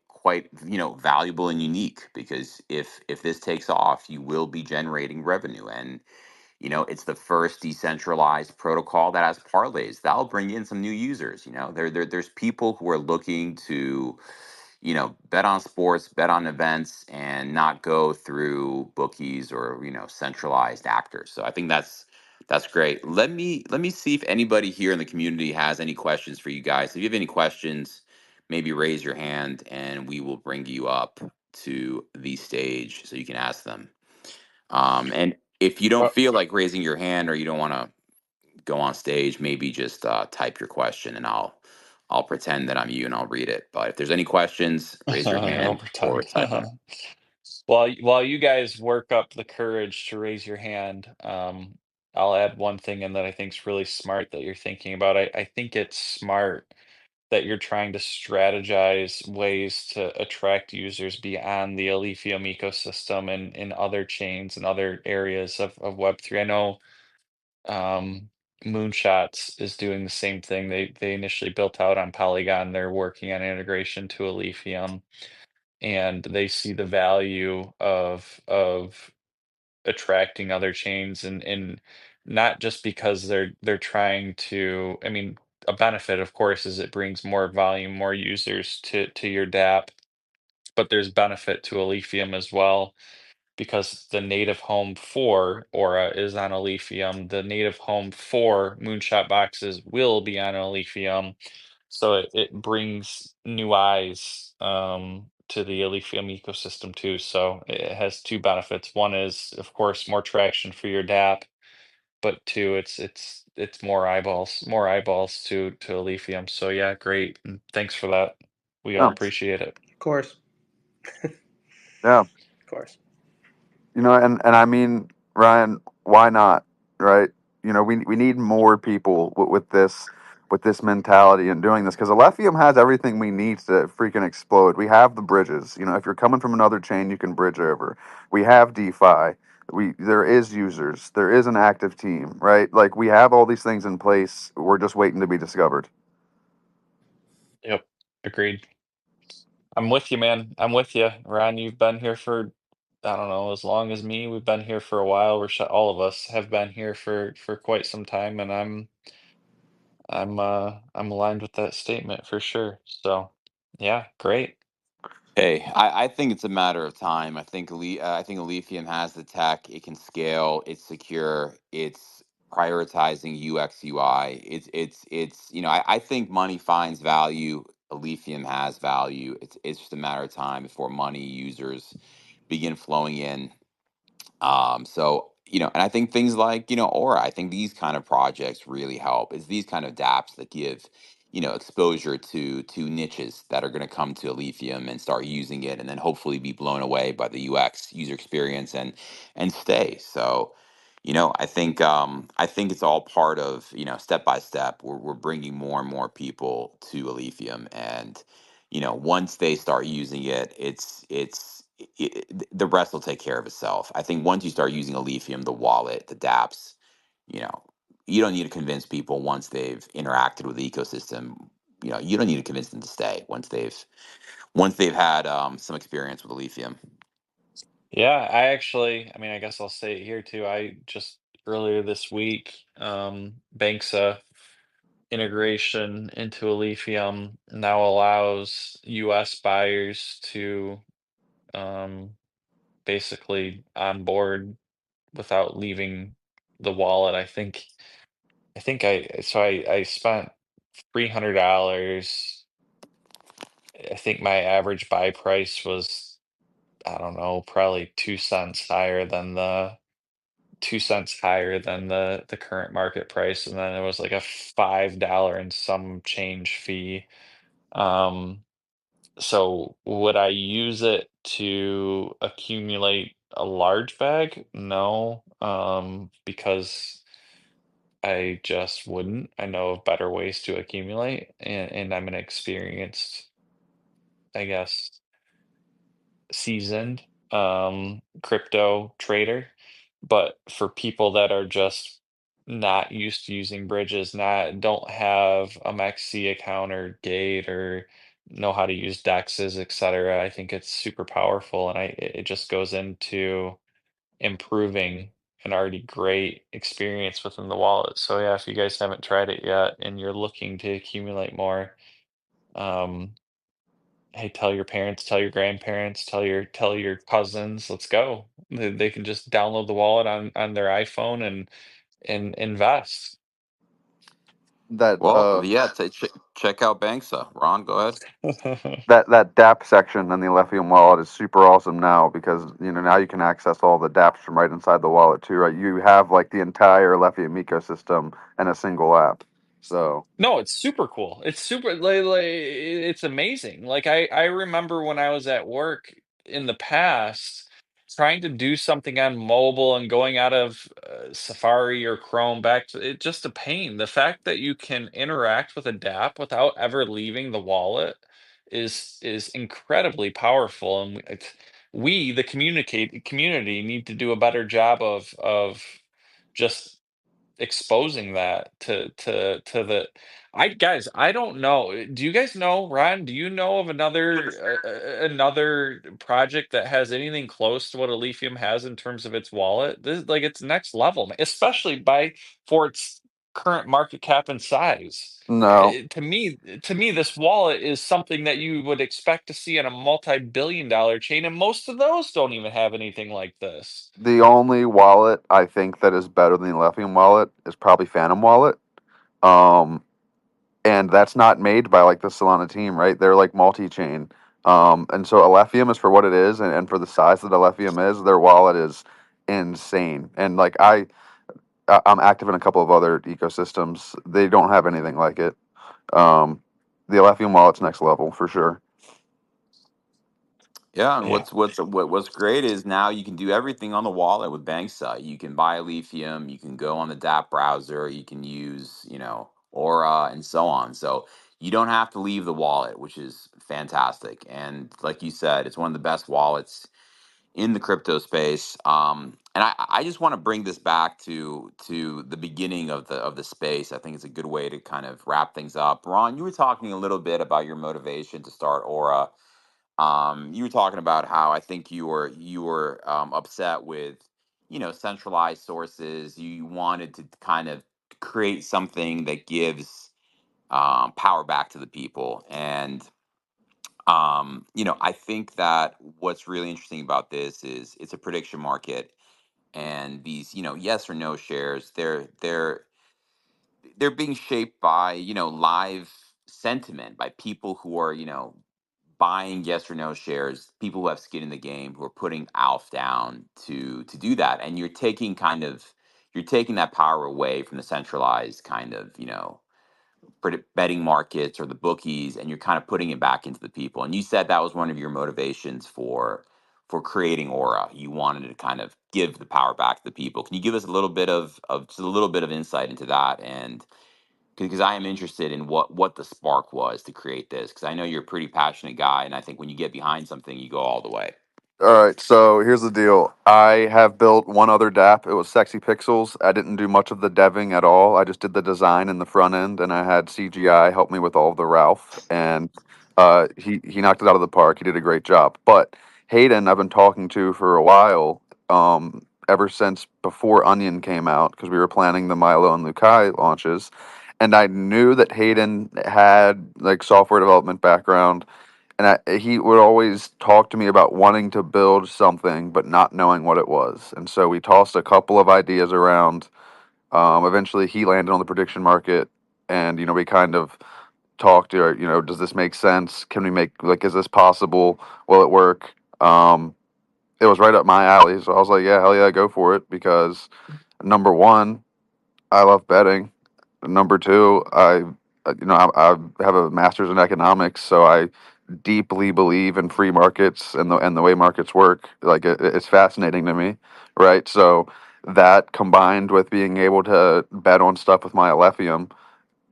valuable and unique, because if this takes off, you will be generating revenue. And it's the first decentralized protocol that has parlays. That'll bring in some new users. There's people who are looking to bet on sports, bet on events, and not go through bookies or centralized actors. So I think that's great. Let me see if anybody here in the community has any questions for you guys. If you have any questions, maybe raise your hand and we will bring you up to the stage so you can ask them. And if you don't Well, feel like raising your hand or you don't want to go on stage, maybe just type your question and I'll pretend that I'm you and I'll read it. But if there's any questions, raise your I'll hand or pretend. type them. While you guys work up the courage to raise your hand, I'll add one thing in that I think is really smart that you're thinking about. I think it's smart that you're trying to strategize ways to attract users beyond the Alephium ecosystem and in other chains and other areas of Web3. I know um, Moonshots is doing the same thing. They initially built out on Polygon. They're working on integration to Alephium, and they see the value of attracting other chains and not just because they're trying to, I mean, a benefit of course is it brings more volume, more users to your DApp, but there's benefit to Alephium as well because the native home for Aura is on Alephium. The native home for Moonshot boxes will be on Alephium. So it brings new eyes to the Alephium ecosystem too. So it has two benefits. One is, of course, more traction for your DApp, but two, it's more eyeballs to Alephium. So yeah, great. And thanks for that. We all Yeah, appreciate it. Of course, yeah. of course. And I mean, Ryan, why not? Right? We need more people with this mentality and doing this because Alephium has everything we need to freaking explode. We have the bridges. If you're coming from another chain, you can bridge over. We have DeFi. There is users. There is an active team. Right? Like we have all these things in place. We're just waiting to be discovered. Yep, agreed. I'm with you, man. I'm with you, Ron. You've been here for I don't know, as long as me, we've been here for a while. All of us have been here for quite some time, and I'm aligned with that statement for sure. So, yeah, great. Hey, I think it's a matter of time. I think Aletheum has the tech. It can scale. It's secure. It's prioritizing UX UI. It's I think money finds value. Aletheum has value. It's just a matter of time before money users begin flowing in. So, and I think things like, Aura, I think these kind of projects really help. It's these kind of dApps that give, exposure to niches that are going to come to Aletheum and start using it, and then hopefully be blown away by the UX user experience and stay. So, I think it's all part of, step by step. We're bringing more and more people to Aletheum, and once they start using it, the rest will take care of itself. I think once you start using Aletheum, the wallet, the dApps, you know, you don't need to convince people once they've interacted with the ecosystem. You don't need to convince them to stay once they've had some experience with Aletheum. Yeah, I mean, I guess I'll say it here too. I just earlier this week, Banksa integration into Alephium now allows US buyers to um, basically onboard without leaving the wallet. I spent $300. I think my average buy price was, I don't know, probably 2 cents higher than the 2 cents higher than the current market price, and then it was like a $5 and some change fee. Um, so would I use it to accumulate a large bag? No, because I just wouldn't. I know of better ways to accumulate, and I'm an experienced, I guess, seasoned crypto trader. But for people that are just not used to using bridges, not don't have a Maxi account or Gate or know how to use DEXs, etc., I think it's super powerful, and it just goes into improving an already great experience within the wallet. So yeah, if you guys haven't tried it yet and you're looking to accumulate more, um, hey, tell your parents, tell your grandparents, tell your cousins, let's go. They can just download the wallet on their iPhone and invest. That Well, yeah, check out Banksa. Ron, go ahead. that DApp section in the Alephium wallet is super awesome now because now you can access all the DApps from right inside the wallet too. Right, you have like the entire Alephium ecosystem in a single app. So No, it's super cool. It's super it's amazing. Like I remember when I was at work in the past trying to do something on mobile and going out of Safari or Chrome back to it, just a pain. The fact that you can interact with a dApp without ever leaving the wallet is incredibly powerful, and the community need to do a better job of just exposing that to the I guys, I don't know. Do you guys know, Ron, do you know of another project that has anything close to what Alephium has in terms of its wallet? This is like it's next level, man, especially for its current market cap and size. no, To me, this wallet is something that you would expect to see in a multi-billion dollar chain, and most of those don't even have anything like this. the only wallet I think that is better than the Alephium wallet is probably Phantom Wallet. Um, and that's not made by like the Solana team, right? They're like multi-chain. And so Alephium is for what it is, and for the size that Alephium is, their wallet is insane. And like I'm active in a couple of other ecosystems. They don't have anything like it. Um, the Alephium wallet's next level for sure. Yeah, and Yeah. what's great is now you can do everything on the wallet with Banksite. You can buy Lithium, you can go on the dApp browser, you can use, Aura and so on. So you don't have to leave the wallet, which is fantastic. And like you said, it's one of the best wallets in the crypto space. And I just want to bring this back to the beginning of the space. I think it's a good way to kind of wrap things up. Ron, you were talking a little bit about your motivation to start Aura. You were talking about how I think you were upset with, centralized sources. You wanted to kind of create something that gives power back to the people. And I think that what's really interesting about this is it's a prediction market, and these, yes or no shares, they're being shaped by, live sentiment, by people who are, buying yes or no shares, people who have skin in the game, who are putting alf down to do that. And you're taking that power away from the centralized kind of, betting markets or the bookies, and you're kind of putting it back into the people. And you said that was one of your motivations for creating Aura. You wanted to kind of give the power back to the people. Can you give us a little bit of just a little bit of insight into that? And because I am interested in what the spark was to create this, because I know you're a pretty passionate guy, and I think when you get behind something, you go all the way. All right, so here's the deal. I have built one other DApp. It was Sexy Pixels. I didn't do much of the deving at all. I just did the design in the front end, and I had CGI help me with all of the Ralph, and he knocked it out of the park. He did a great job. But Hayden, I've been talking to for a while, ever since before Onion came out, because we were planning the Milo and Lukai launches, and I knew that Hayden had like software development background, and he would always talk to me about wanting to build something but not knowing what it was. And so we tossed a couple of ideas around. Eventually he landed on the prediction market, and we kind of talked, does this make sense, can we make, like, is this possible, will it work? It was right up my alley, so I was like, yeah, hell yeah, go for it, because number one, I love betting. Number two, I have a master's in economics, so I deeply believe in free markets and the way markets work. Like, it's fascinating to me, right? So that, combined with being able to bet on stuff with my Alephium,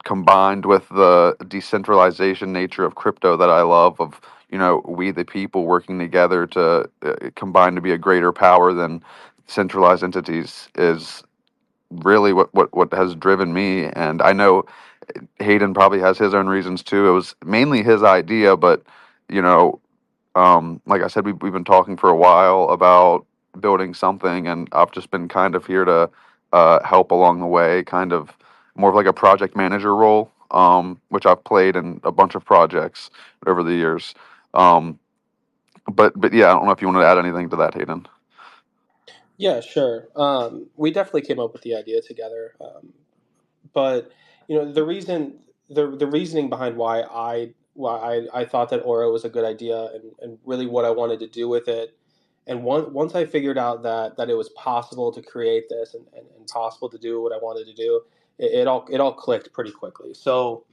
combined with the decentralization nature of crypto that I love, of we the people working together to combine to be a greater power than centralized entities, is really what has driven me. And I know Hayden probably has his own reasons too. It was mainly his idea, but you know, like I said, we've been talking for a while about building something, and I've just been kind of here to help along the way, kind of more of like a project manager role, which I've played in a bunch of projects over the years. Um, but yeah, I don't know if you want to add anything to that, Hayden. Yeah, sure. We definitely came up with the idea together. But the the reasoning behind why I thought that Aura was a good idea, and really what I wanted to do with it, and once I figured out that it was possible to create this, and possible to do what I wanted to do, it all clicked pretty quickly. So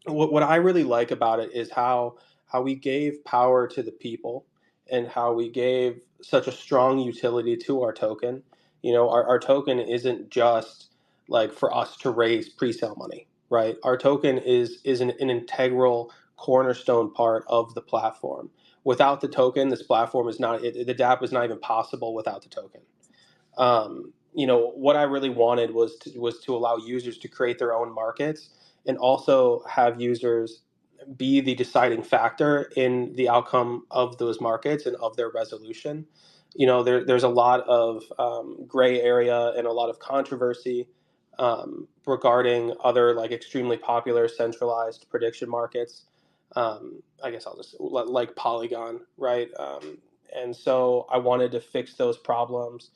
what I really like about it is how we gave power to the people, and how we gave such a strong utility to our token. Our token isn't just like for us to raise pre-sale money, right? Our token is an integral cornerstone part of the platform. Without the token, this platform is not the DApp is not even possible without the token. What I really wanted was to allow users to create their own markets, and also have users be the deciding factor in the outcome of those markets and of their resolution. There's a lot of gray area and a lot of controversy regarding other like extremely popular centralized prediction markets. I guess I'll just like Polygon, right? And so I wanted to fix those problems,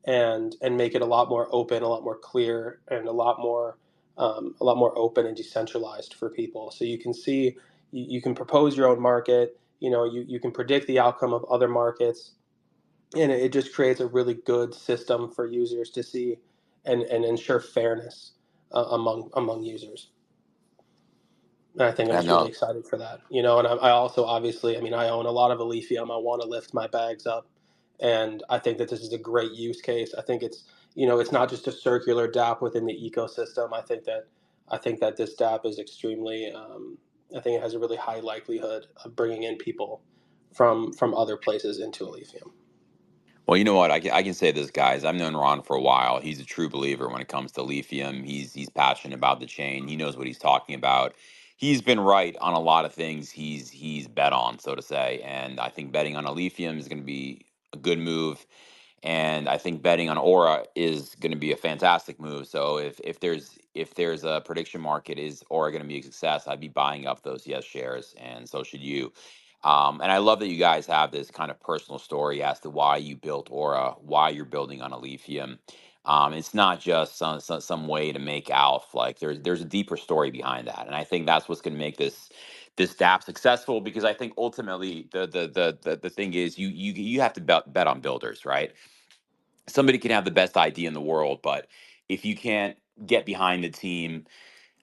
and make it a lot more open, a lot more clear, and a lot more open and decentralized for people. So you can see, you can propose your own market. You can predict the outcome of other markets, and it just creates a really good system for users to see, and ensure fairness among users. And I think I Yeah, was really no. excited for that. And I also, obviously, I mean, I own a lot of Alephium. I want to lift my bags up, and I think that this is a great use case. I think it's not just a circular DApp within the ecosystem. I think that this DApp is extremely. I think it has a really high likelihood of bringing in people from other places into Alephium. Well, you know what? I can say this, guys. I've known Ron for a while. He's a true believer when it comes to lithium. He's passionate about the chain. He knows what he's talking about. he's been right on a lot of things he's bet on, so to say. And I think betting on Alephium is going to be a good move. And I think betting on Aura is going to be a fantastic move. So if there's a prediction market, is Aura going to be a success? I'd be buying up those yes shares, and so should you. And I love that you guys have this kind of personal story as to why you built Aura, why you're building on Alephium. It's not just some way to make alpha. Like there's a deeper story behind that, and I think that's what's going to make this DApp successful. Because I think ultimately the thing is you have to bet on builders, right? Somebody can have the best idea in the world, but if you can't get behind the team,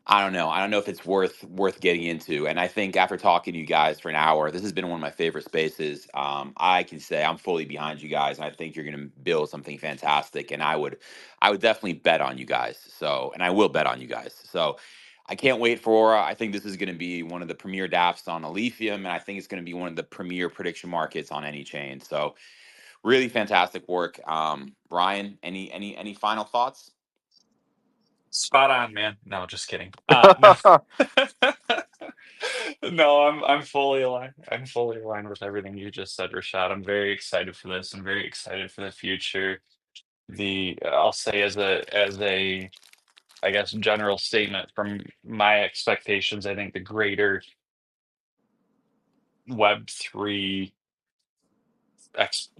I don't know. I don't know if it's worth getting into. And I think after talking to you guys for an hour, this has been one of my favorite spaces. I can say I'm fully behind you guys, and I think you're going to build something fantastic. And I would definitely bet on you guys. So, and I will bet on you guys. So, I can't wait for Aura. I think this is going to be one of the premier dApps on Alephium, and I think it's going to be one of the premier prediction markets on any chain. So, really fantastic work. Ryan, any final thoughts? Spot on, man. No, just kidding. No. No, I'm fully aligned. I'm fully aligned with everything you just said, Rashad. I'm very excited for this. I'm very excited for the future. I'll say as a I guess general statement from my expectations, I think the greater Web3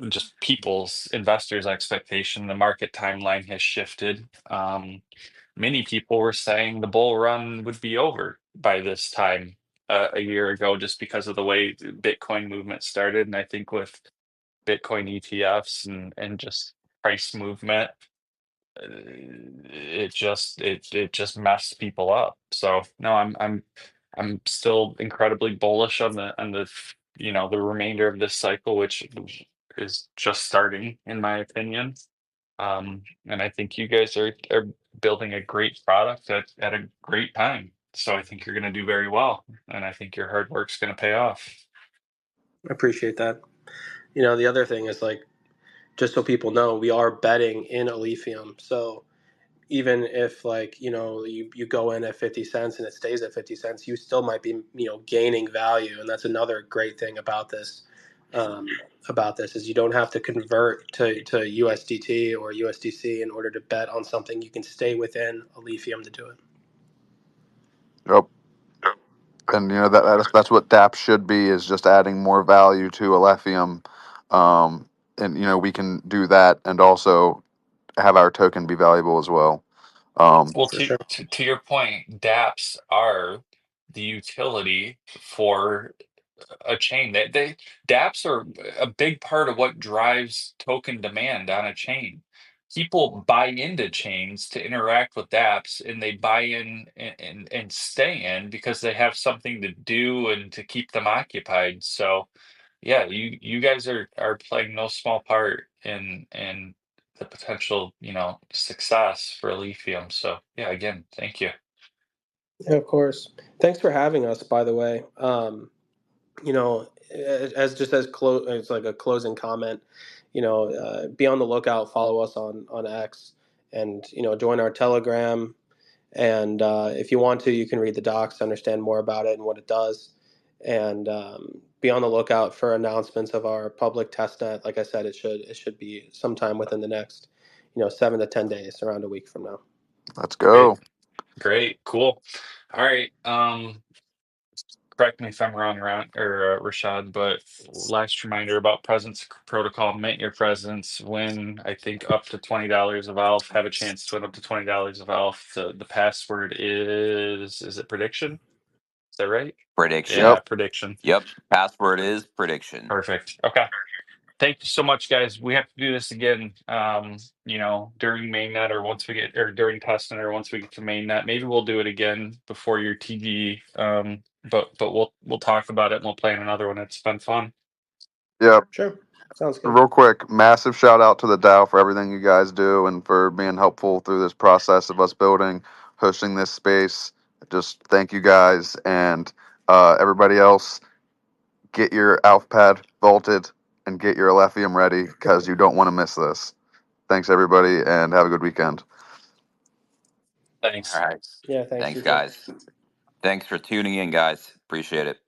just people's investors' expectation, the market timeline has shifted. Many people were saying the bull run would be over by this time a year ago, just because of the way the Bitcoin movement started. And I think with Bitcoin ETFs and just price movement, it just messed people up. So no, I'm still incredibly bullish on the remainder of this cycle, which is just starting, in my opinion. And I think you guys are building a great product at a great time. So I think you're going to do very well, and I think your hard work's going to pay off. I appreciate that. The other thing is, like, just so people know, we are betting in Alephium. So even if, like, you go in at 50 cents and it stays at 50 cents, you still might be, gaining value. And that's another great thing about this. Is you don't have to convert to USDT or USDC in order to bet on something. You can stay within Alephium to do it. Yep. And that's what DApp should be, is just adding more value to Alephium. And we can do that and also have our token be valuable as well. Well, For to, sure. to to your point, dApps are the utility for a chain. They dApps are a big part of what drives token demand on a chain. People buy into chains to interact with dApps, and they buy in and stay in because they have something to do and to keep them occupied. So yeah, you guys are playing no small part in the potential, success for Alephium. So yeah, again, thank you. Yeah, of course. Thanks for having us, by the way. As like a closing comment, be on the lookout, follow us on X, and join our Telegram. And if you want to, you can read the docs to understand more about it and what it does. And be on the lookout for announcements of our public testnet. Like I said, it should be sometime within the next 7 to 10 days, around a week from now. Let's Great, go. great, cool. All right. Correct me if I'm wrong, Rashad, but last reminder about presence protocol: mint your presence, win, I think, up to $20 of ALF, have a chance to win up to $20 of ALF. The password is it prediction? Is that right? Prediction. Yep. Yeah, prediction. Yep. Password is prediction. Perfect. Okay. Thank you so much, guys. We have to do this again, during mainnet, or once we get, or during testnet, or once we get to mainnet. Maybe we'll do it again before your TD. But we'll talk about it, and we'll plan another one. It's been fun. Yep. Sure. Sounds good. Real quick, massive shout out to the DAO for everything you guys do and for being helpful through this process of us building, hosting this space. Just thank you guys, and everybody else, get your AlfPad vaulted and get your Alephium ready, because you don't want to miss this. Thanks, everybody, and have a good weekend. All Thanks. right. Yeah, thanks, Thanks, you too. guys. Thanks for tuning in, guys. Appreciate it.